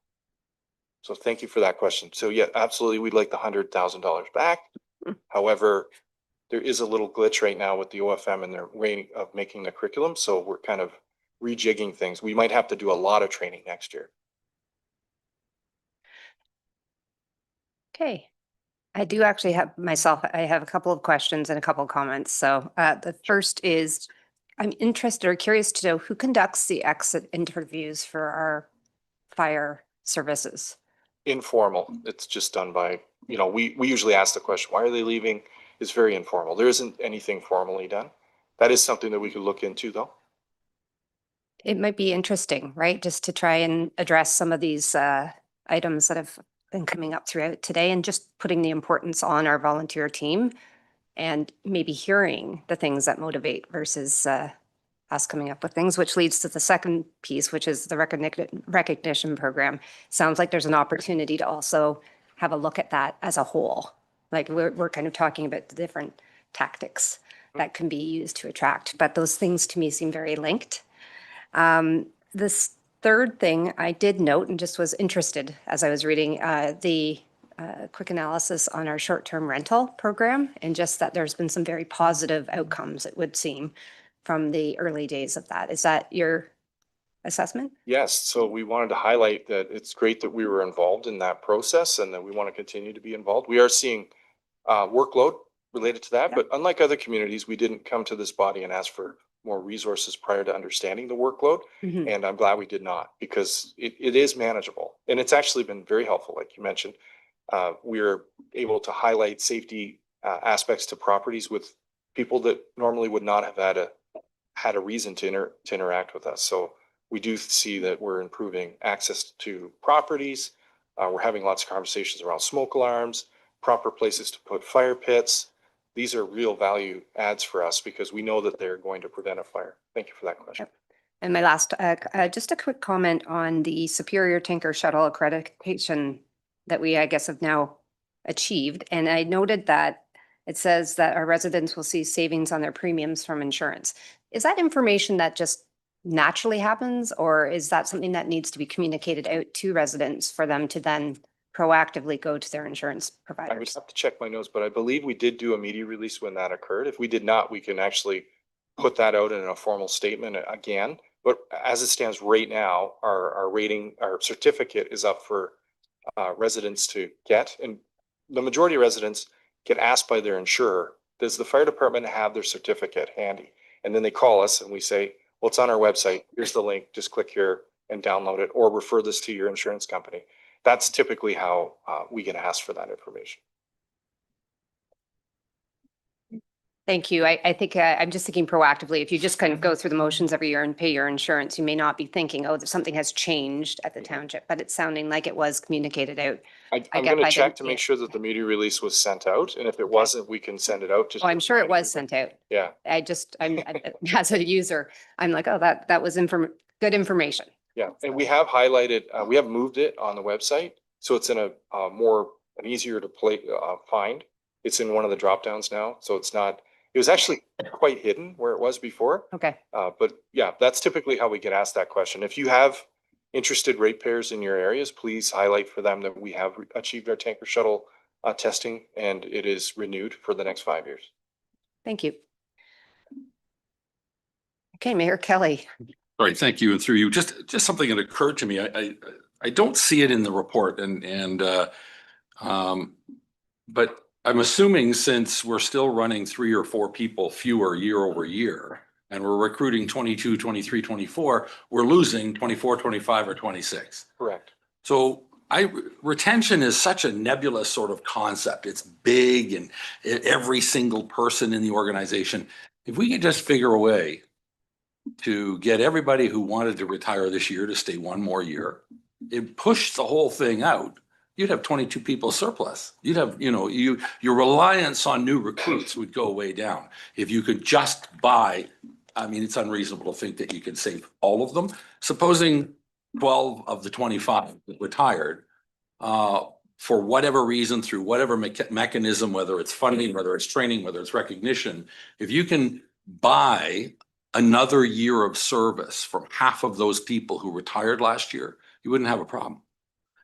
So thank you for that question. So yeah, absolutely, we'd like the $100,000 back. However, there is a little glitch right now with the OFM and their way of making the curriculum. So we're kind of rejigging things. We might have to do a lot of training next year. Okay. I do actually have I have a couple of questions and a couple of comments. So the first is, I'm interested or curious to know who conducts the exit interviews for our fire services. Informal. It's just done by, we usually ask the question, why are they leaving? It's very informal. There isn't anything formally done. That is something that we could look into, though. It might be interesting, right? Just to try and address some of these items that have been coming up throughout today, and just putting the importance on our volunteer team and maybe hearing the things that motivate versus us coming up with things, which leads to the second piece, which is the recognition program. Sounds like there's an opportunity to also have a look at that as a whole. Like we're kind of talking about the different tactics that can be used to attract, but those things to me seem very linked. This third thing I did note and just was interested as I was reading the quick analysis on our short-term rental program, and just that there's been some very positive outcomes, it would seem, from the early days of that. Is that your assessment? Yes, so we wanted to highlight that it's great that we were involved in that process and that we want to continue to be involved. We are seeing workload related to that, Yeah. but unlike other communities, we didn't come to this body and ask for more resources prior to understanding the workload. Mhm. And I'm glad we did not, because it is manageable. And it's actually been very helpful, like you mentioned. We're able to highlight safety aspects to properties with people that normally would not have had a reason to interact with us. So we do see that we're improving access to properties. We're having lots of conversations around smoke alarms, proper places to put fire pits. These are real value adds for us because we know that they're going to prevent a fire. Thank you for that question. Yep. And my last, just a quick comment on the Superior Tanker Shuttle accreditation that we, I guess, have now achieved. And I noted that it says that our residents will see savings on their premiums from insurance. Is that information that just naturally happens, or is that something that needs to be communicated out to residents for them to then proactively go to their insurance I would providers? have to check my notes, but I believe we did do a media release when that occurred. If we did not, we can actually put that out in a formal statement again. But as it stands right now, our rating, our certificate is up for residents to get. And the majority of residents get asked by their insurer, does the fire department have their certificate handy? And then they call us and we say, well, it's on our website. Here's the link. Just click here and download it, or refer this to your insurance company. That's typically how we get asked for that information. Thank you. I think I'm just thinking proactively. If you just kind of go through the motions every year and pay your insurance, you may not be thinking, oh, something has changed at the township, but it's sounding like it was communicated out. I'm guess going to I check didn't to see make it. sure that the media release was sent out. And if it wasn't, we can send it out. Just Oh, I'm sure it was sent out. Yeah. I'm, as a user, I'm like, oh, that was good information. Yeah, and we have highlighted, we have moved it on the website, so it's in an easier to find. It's in one of the drop downs now, so it's not, it was actually quite hidden where it was before. Okay. But yeah, that's typically how we get asked that question. If you have interested ratepayers in your areas, please highlight for them that we have achieved our tanker shuttle testing, and it is renewed for the next 5 years. Thank you. Okay, Mayor Kelly. All right, thank you. And through you, just something that occurred to me. I don't see it in the report but I'm assuming since we're still running 3 or 4 people fewer year over year, and we're recruiting 22, 23, 24, we're losing 24, 25, or 26. Correct. So retention is such a nebulous sort of concept. It's big and every single person in the organization. If we could just figure a way to get everybody who wanted to retire this year to stay 1 more year, it pushed the whole thing out. You'd have 22 people surplus. You'd have, your reliance on new recruits would go way down. If you could just buy, I mean, it's unreasonable to think that you could save all of them. Supposing 12 of the 25 that retired, for whatever reason, through whatever mechanism, whether it's funding, whether it's training, whether it's recognition, if you can buy another year of service from half of those people who retired last year, you wouldn't have a problem.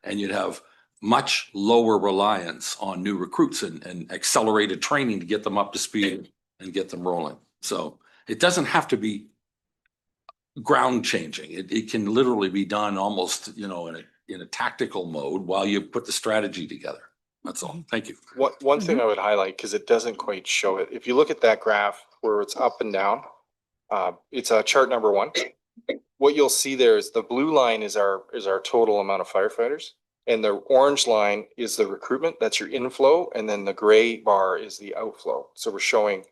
And you'd have much lower reliance on new recruits and accelerated training to get them up to speed and get them rolling. So it doesn't have to be ground changing. It can literally be done almost, in a tactical mode while you put the strategy together. That's all. Thank you. One thing I would highlight, because it doesn't quite show it. If you look at that graph where it's up and down, it's chart number 1. What you'll see there is the blue line is our total amount of firefighters. And the orange line is the recruitment, that's your inflow, and then the gray bar is the outflow. So we're showing,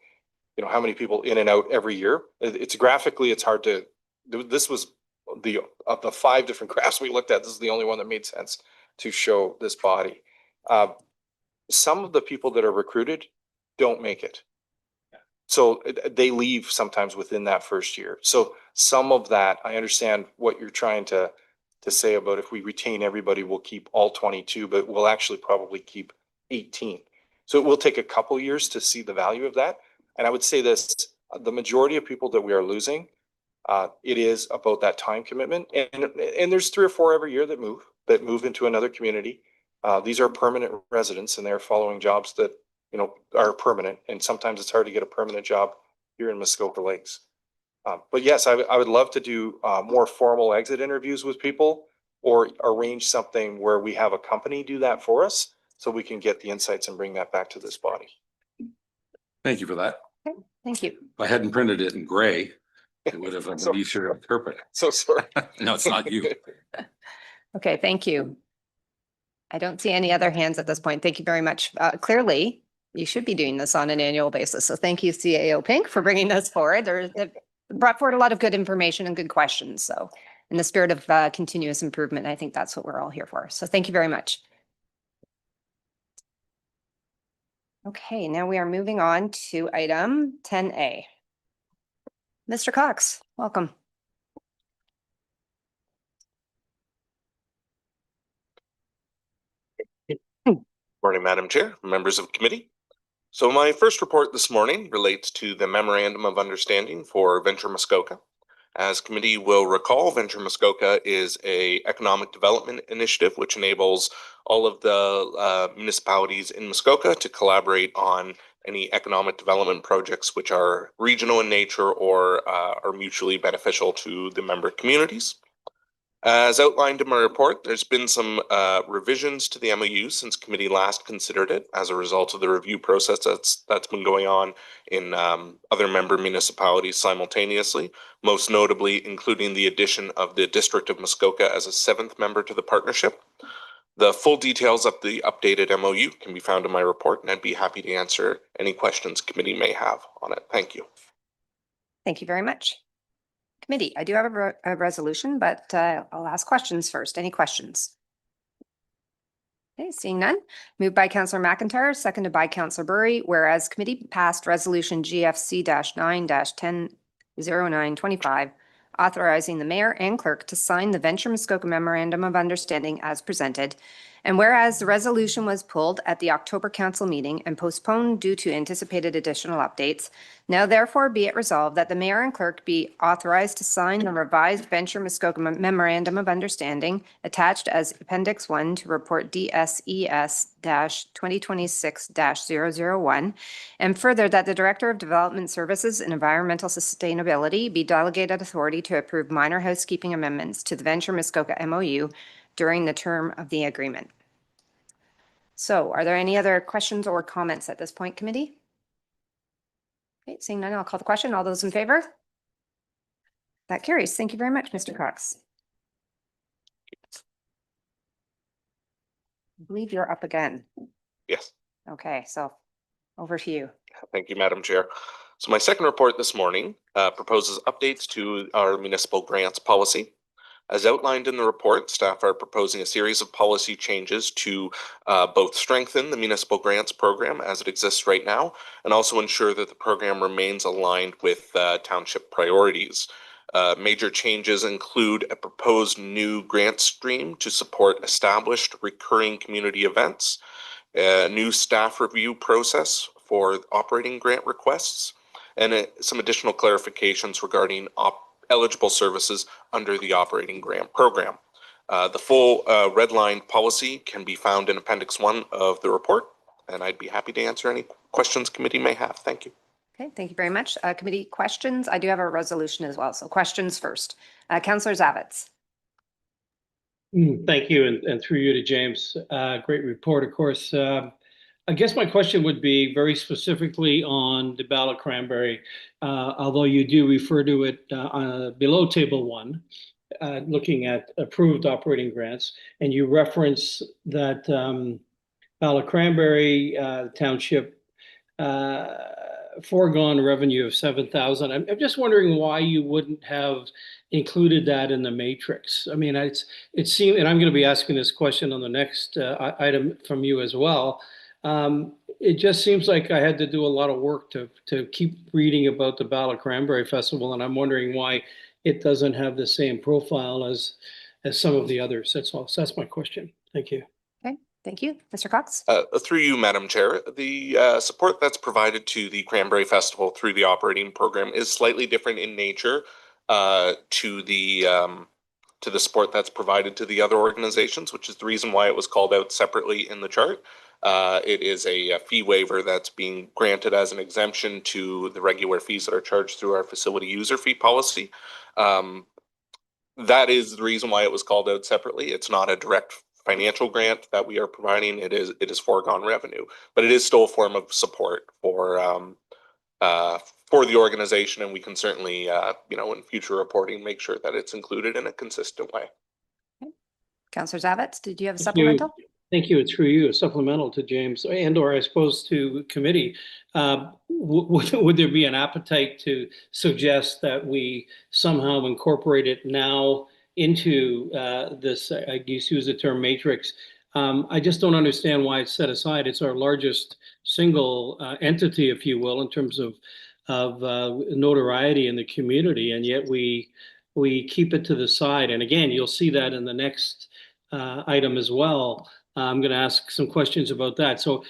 how many people in and out every year. It's graphically, it's hard to, this was of the 5 different graphs we looked at, this is the only one that made sense to show this body. Some of the people that are recruited don't make it. So they leave sometimes within that first year. So some of that, I understand what you're trying to say about if we retain everybody, we'll keep all 22, but we'll actually probably keep 18. So it will take a couple years to see the value of that. And I would say this, the majority of people that we are losing, it is about that time commitment. And there's 3 or 4 every year that move into another community. These are permanent residents and they're following jobs that, are permanent. And sometimes it's hard to get a permanent job here in Muskoka Lakes. But yes, I would love to do more formal exit interviews with people, or arrange something where we have a company do that for us, so we can get the insights and bring that back to this body. Thank you for that. Thank you. If I hadn't printed it in gray, it would have been easier to interpret. So sorry. No, it's not you. Okay, thank you. I don't see any other hands at this point. Thank you very much. Clearly, you should be doing this on an annual basis. So thank you, CAO Pink, for bringing this forward. It brought forward a lot of good information and good questions. So in the spirit of continuous improvement, I think that's what we're all here for. So thank you very much. Okay, now we are moving on to item 10A. Mr. Cox, welcome. Morning, Madam Chair, members of the committee. So my first report this morning relates to the Memorandum of Understanding for Venture Muskoka. As committee will recall, Venture Muskoka is a economic development initiative which enables all of the municipalities in Muskoka to collaborate on any economic development projects which are regional in nature or are mutually beneficial to the member communities. As outlined in my report, there's been some revisions to the MOU since committee last considered it as a result of the review process that's been going on in other member municipalities simultaneously, most notably including the addition of the District of Muskoka as a 7th member to the partnership. The full details of the updated MOU can be found in my report, and I'd be happy to answer any questions committee may have on it. Thank you. Thank you very much. Committee, I do have a resolution, but I'll ask questions first. Any questions? Okay, seeing none. Moved by Councillor McIntyre, seconded by Councillor Burry, whereas committee passed resolution GFC-9-100925, authorizing the mayor and clerk to sign the Venture Muskoka Memorandum of Understanding as presented. And whereas the resolution was pulled at the October council meeting and postponed due to anticipated additional updates, now therefore be it resolved that the mayor and clerk be authorized to sign the revised Venture Muskoka Memorandum of Understanding attached as Appendix 1 to Report DSES-2026-001, and further that the Director of Development Services and Environmental Sustainability be delegated authority to approve minor housekeeping amendments to the Venture Muskoka MOU during the term of the agreement. So are there any other questions or comments at this point, committee? Okay, seeing none, I'll call the question. All those in favor? That carries. Thank you very much, Mr. Cox. I believe you're up again. Yes. Okay, so over to you. Thank you, Madam Chair. So my second report this morning proposes updates to our municipal grants policy. As outlined in the report, staff are proposing a series of policy changes to both strengthen the municipal grants program as it exists right now, and also ensure that the program remains aligned with township priorities. Major changes include a proposed new grant stream to support established recurring community events, a new staff review process for operating grant requests, and some additional clarifications regarding eligible services under the operating grant program. The full redlined policy can be found in Appendix 1 of the report, and I'd be happy to answer any questions committee may have. Thank you. Okay, thank you very much. Committee questions. I do have a resolution as well. So questions first. Councillor Zavitz. Thank you, and through you to James. Great report, of course. I guess my question would be very specifically on the Ballot Cranberry, although you do refer to it below Table 1, looking at approved operating grants, and you reference that Ballot Cranberry Township foregone revenue of $7,000. I'm just wondering why you wouldn't have included that in the matrix. I mean, it seemed, and I'm going to be asking this question on the next item from you as well. It just seems like I had to do a lot of work to keep reading about the Ballot Cranberry Festival, and I'm wondering why it doesn't have the same profile as some of the others. That's all. So that's my question. Thank you. Okay, thank you. Mr. Cox. Through you, Madam Chair, the support that's provided to the Cranberry Festival through the operating program is slightly different in nature to the to the support that's provided to the other organizations, which is the reason why it was called out separately in the chart. It is a fee waiver that's being granted as an exemption to the regular fees that are charged through our facility user fee policy. That is the reason why it was called out separately. It's not a direct financial grant that we are providing. It is foregone revenue, but it is still a form of support for the organization, and we can certainly, in future reporting, make sure that it's included in a consistent way. Councillor Zavitz, did you have a Thank you. supplemental? Thank you. Through you, a supplemental to James or I suppose to committee. Would there be an appetite to suggest that we somehow incorporate it now into this, I guess use the term matrix? I just don't understand why it's set aside. It's our largest single entity, if you will, in terms of notoriety in the community, and yet we keep it to the side. And again, you'll see that in the next item as well. I'm going to ask some questions about that. So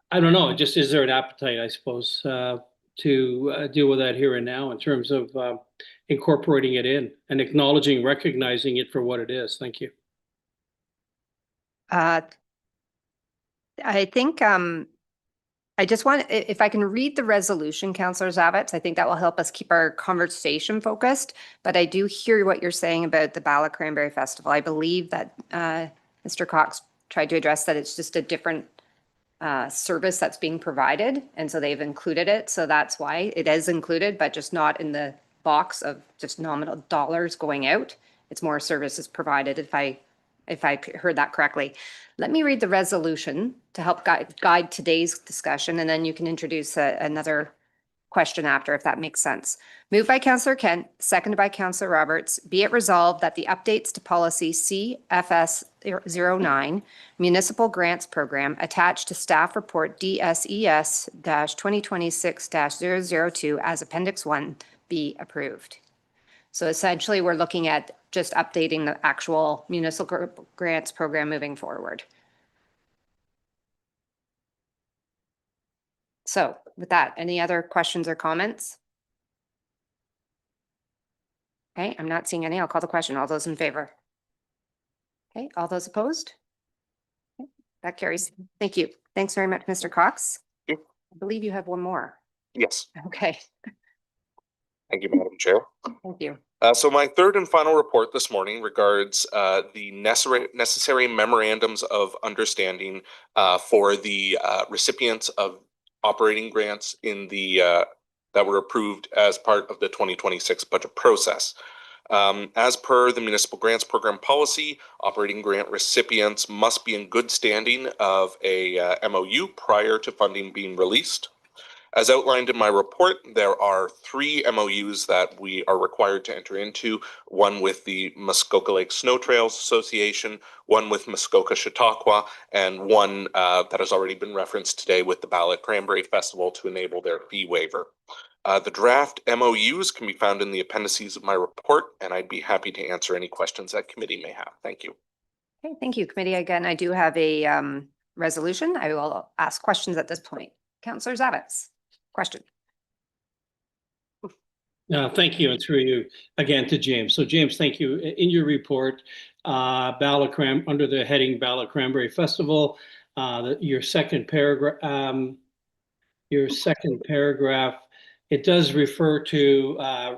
I don't know, just is there an appetite, I suppose, to deal with that here and now in terms of incorporating it in and acknowledging, recognizing it for what it is? Thank you. I think I just want, if I can read the resolution, Councillor Zavitz, I think that will help us keep our conversation focused. But I do hear what you're saying about the Bala Cranberry Festival. I believe that Mr. Cox tried to address that it's just a different service that's being provided. And so they've included it. So that's why it is included, but just not in the box of just nominal dollars going out. It's more services provided, if I heard that correctly. Let me read the resolution to help guide today's discussion, and then you can introduce another question after, if that makes sense. Moved by Councillor Kent, seconded by Councillor Roberts. Be it resolved that the updates to policy CFS 09, Municipal Grants Program, attached to staff report DSES-2026-002 as Appendix 1 be approved. So essentially, we're looking at just updating the actual municipal grants program moving forward. So with that, any other questions or comments? Okay, I'm not seeing any. I'll call the question. All those in favor? Okay, all those opposed? Okay, that carries. Thank you. Thanks very much, Mr. Cox. Thank you. I believe you have one more. Yes. Okay, Thank you, Madam Chair. thank you. So my third and final report this morning regards the necessary memorandums of understanding for the recipients of operating grants in the that were approved as part of the 2026 budget process. As per the Municipal Grants Program policy, operating grant recipients must be in good standing of a MOU prior to funding being released. As outlined in my report, there are 3 MOUs that we are required to enter into, one with the Muskoka Lake Snow Trails Association, one with Muskoka Chautauqua, and one that has already been referenced today with the Bala Cranberry Festival to enable their fee waiver. The draft MOUs can be found in the appendices of my report, and I'd be happy to answer any questions that committee may have. Thank you. Okay, thank you, committee. Again, I do have a resolution. I will ask questions at this point. Councillor Zavitz, question. Thank you, and through you again to James. So James, thank you. In your report, under the heading Bala Cranberry Festival, your second paragraph, it does refer to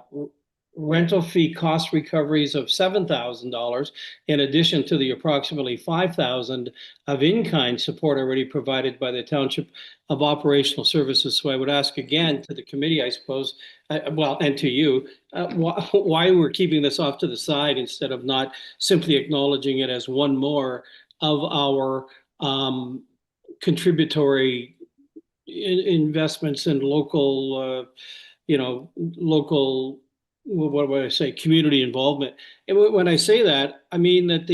rental fee cost recoveries of $7,000 in addition to the approximately $5,000 of in-kind support already provided by the Township of Operational Services. So I would ask again to the committee, I suppose, and to you, why we're keeping this off to the side instead of not simply acknowledging it as one more of our contributory investments in local, what would I say, community involvement. And when I say that, I mean that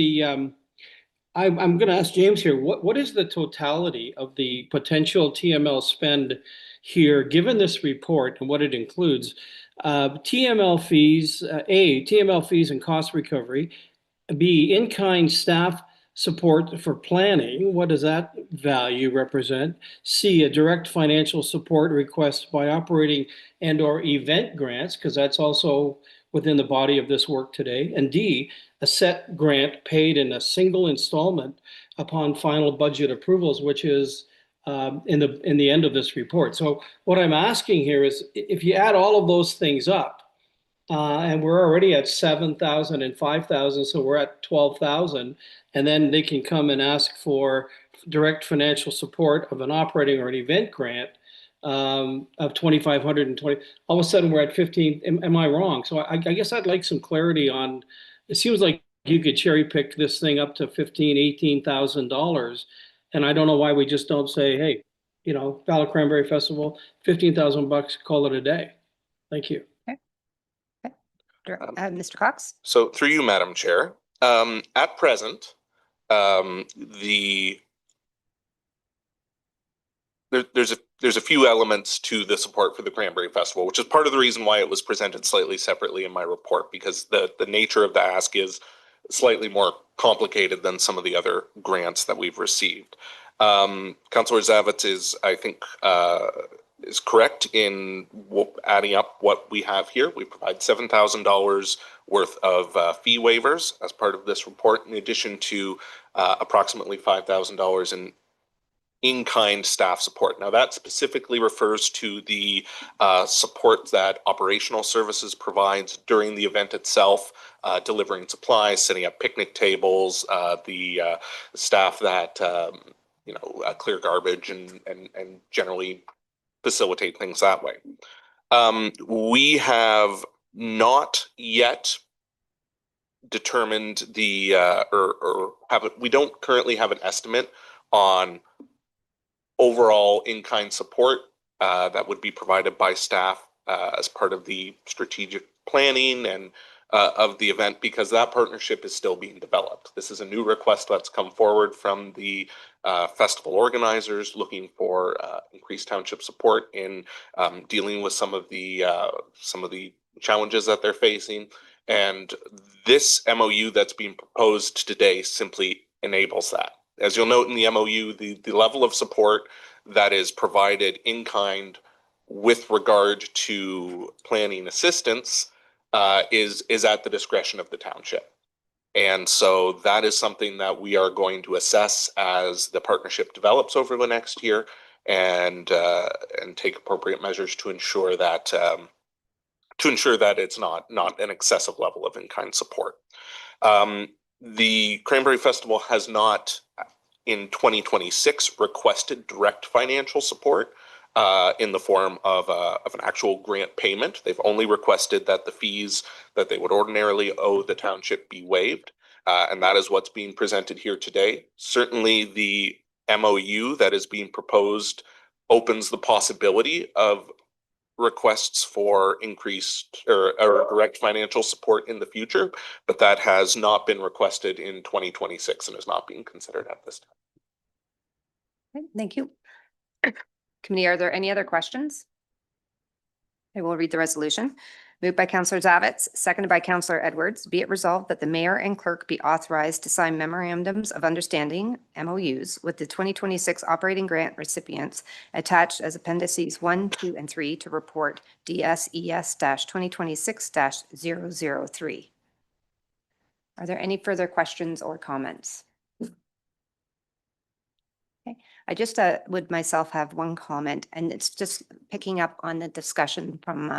I'm going to ask James here, what is the totality of the potential TML spend here, given this report and what it includes? TML fees, TML fees and cost recovery, B, in-kind staff support for planning. What does that value represent? C, a direct financial support request by operating and/or event grants, because that's also within the body of this work today? And D, a set grant paid in a single installment upon final budget approvals, which is in the end of this report. So what I'm asking here is, if you add all of those things up, and we're already at 7,000 and 5,000, so we're at 12,000, and then they can come and ask for direct financial support of an operating or an event grant of 2,500 and 20. All of a sudden, we're at 15. Am I wrong? So I guess I'd like some clarity on. It seems like you could cherry pick this thing up to $15,000, $18,000, and I don't know why we just don't say, hey, you know, Ballard Cranberry Festival, $15,000, call it a day. Thank you. Mr. Cox? So through you, Madam Chair, at present, there's a few elements to the support for the Cranberry Festival, which is part of the reason why it was presented slightly separately in my report, because the nature of the ask is slightly more complicated than some of the other grants that we've received. Councillor Zavitz is, I think, is correct in adding up what we have here. We provide $7,000 worth of fee waivers as part of this report, in addition to approximately $5,000 in-kind staff support. Now, that specifically refers to the support that operational services provides during the event itself, delivering supplies, setting up picnic tables, the staff that clear garbage and generally facilitate things that way. We have not yet determined the we don't currently have an estimate on overall in-kind support that would be provided by staff as part of the strategic planning and of the event, because that partnership is still being developed. This is a new request that's come forward from the festival organizers, looking for increased township support in dealing with some of the challenges that they're facing. And this MOU that's being proposed today simply enables that. As you'll note in the MOU, the level of support that is provided in kind with regard to planning assistance is at the discretion of the township. And so that is something that we are going to assess as the partnership develops over the next year, and take appropriate measures to ensure that it's not an excessive level of in-kind support. The Cranberry Festival has not, in 2026, requested direct financial support in the form of an actual grant payment. They've only requested that the fees that they would ordinarily owe the township be waived, and that is what's being presented here today. Certainly, the MOU that is being proposed opens the possibility of requests for increased or direct financial support in the future, but that has not been requested in 2026 and is not being considered at this time. Okay, thank you. Committee, are there any other questions? I will read the resolution. Moved by Councillor Zavitz, seconded by Councillor Edwards. Be it resolved that the mayor and clerk be authorized to sign memorandums of understanding, MOUs, with the 2026 operating grant recipients attached as appendices 1, 2, and 3 to report DSES-2026-003. Are there any further questions or comments? Okay. I just would myself have one comment, and it's just picking up on the discussion from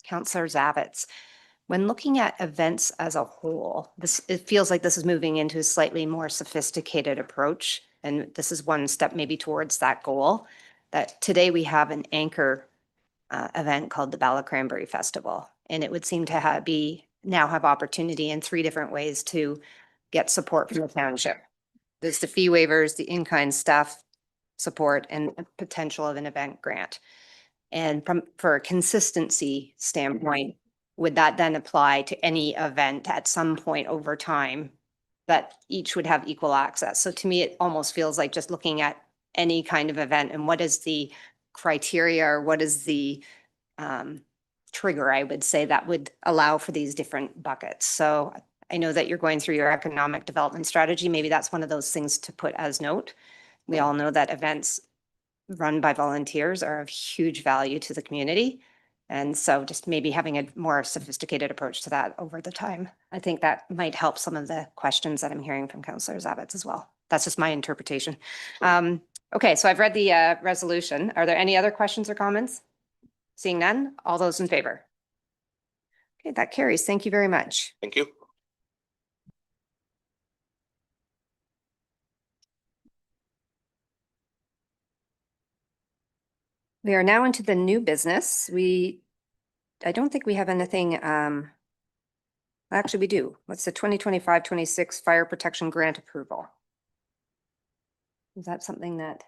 Councillor Zavitz. When looking at events as a whole, it feels like this is moving into a slightly more sophisticated approach, and this is one step maybe towards that goal. That today we have an anchor event called the Ballard Cranberry Festival, and it would seem to have opportunity in 3 different ways to get support from the township. There's the fee waivers, the in-kind staff support, and potential of an event grant. And for a consistency standpoint, would that then apply to any event at some point over time that each would have equal access? So to me, it almost feels like just looking at any kind of event and what is the criteria or what is the trigger, I would say, that would allow for these different buckets. So I know that you're going through your economic development strategy. Maybe that's one of those things to put as note. We all know that events run by volunteers are of huge value to the community. And so just maybe having a more sophisticated approach to that over the time. I think that might help some of the questions that I'm hearing from Councillor Zabitz as well. That's just my interpretation. Okay, so I've read the resolution. Are there any other questions or comments? Seeing none, all those in favor? Okay, that carries. Thank you very much. Thank you. We are now into the new business. I don't think we have anything, actually we do. What's the 2025-26 fire protection grant approval? Is that something that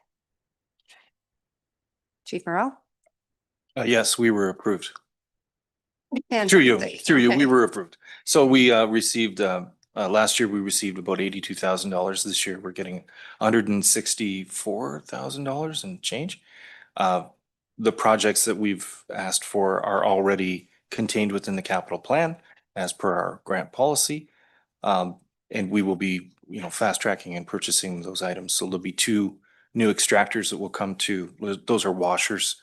Chief Morrell? Yes, we were approved. Fantastic. Through you, we Okay. were approved. So we received, last year we received about $82,000. This year we're getting $164,000 and change. The projects that we've asked for are already contained within the capital plan as per our grant policy. And we will be, fast tracking and purchasing those items. So there'll be 2 new extractors that will come to, those are washers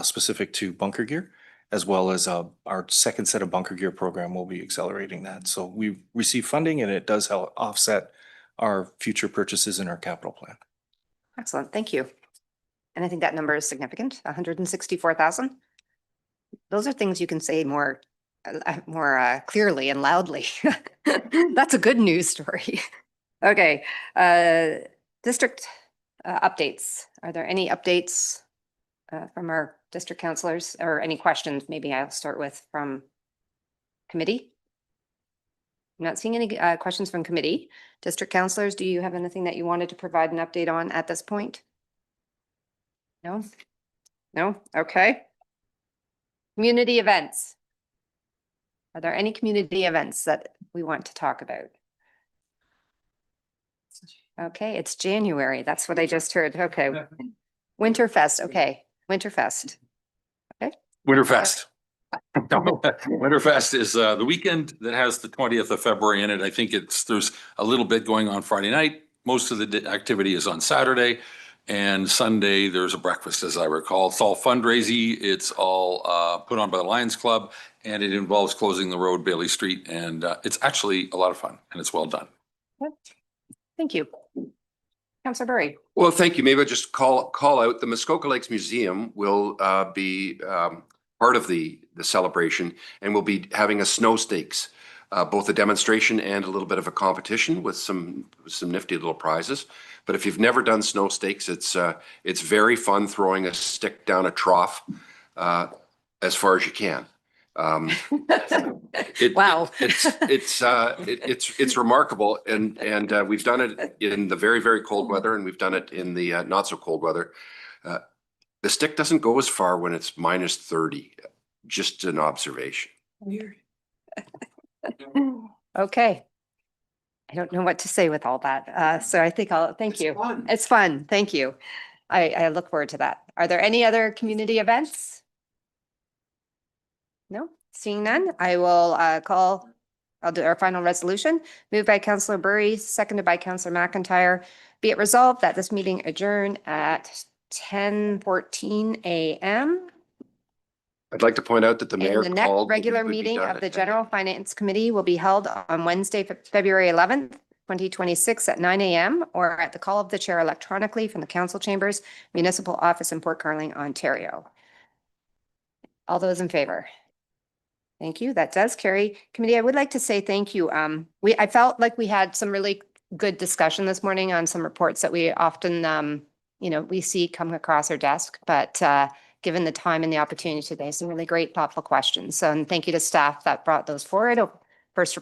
specific to bunker gear, as well as our second set of bunker gear program will be accelerating that. So we receive funding and it does help offset our future purchases in our capital plan. Excellent, thank you. And I think that number is significant, 164,000. Those are things you can say more clearly and loudly. That's a good news story. Okay, district updates. Are there any updates from our district councilors or any questions? Maybe I'll start with from committee. I'm not seeing any questions from committee. District councilors, do you have anything that you wanted to provide an update on at this point? No? No? Okay. Community events. Are there any community events that we want to talk about? Okay, it's January. That's what I just heard. Okay. Winterfest. Okay. Winterfest. Okay. Winterfest. Winterfest is the weekend that has the 20th of February in it. I think there's a little bit going on Friday night. Most of the activity is on Saturday. And Sunday, there's a breakfast, as I recall. It's all fundraising. It's all put on by the Lions Club, and it involves closing the road, Bailey Street. And it's actually a lot of fun, and it's well done. Thank you. Councillor Burry. Well, thank you. Maybe I'll just call out the Muskoka Lakes Museum will be part of the celebration, and we'll be having a snow stakes, both a demonstration and a little bit of a competition with some nifty little prizes. But if you've never done snow stakes, it's very fun throwing a stick down a trough as far as you can. Wow. It's remarkable, and we've done it in the very, very cold weather, and we've done it in the not so cold weather. The stick doesn't go as far when it's minus 30. Just an observation. Okay. I don't know what to say with all that. So I think thank you. Fun. It's fun. Thank you. I look forward to that. Are there any other community events? No, seeing none, I will I'll do our final resolution. Moved by Councillor Burry, seconded by Councillor McIntyre. Be it resolved that this meeting adjourn at 10:14 a.m. I'd like to point out that the mayor And the next called. regular would be meeting done of at the 10. General Finance Committee will be held on Wednesday, February 11th, 2026 at 9 a.m. or at the call of the chair electronically from the council chambers, municipal office in Port Carling, Ontario. All those in favor? Thank you. That does carry. Committee, I would like to say thank you. I felt like we had some really good discussion this morning on some reports that we often, we see come across our desk, but given the time and the opportunity today, some really great thoughtful questions. So, and thank you to staff that brought those forward. First report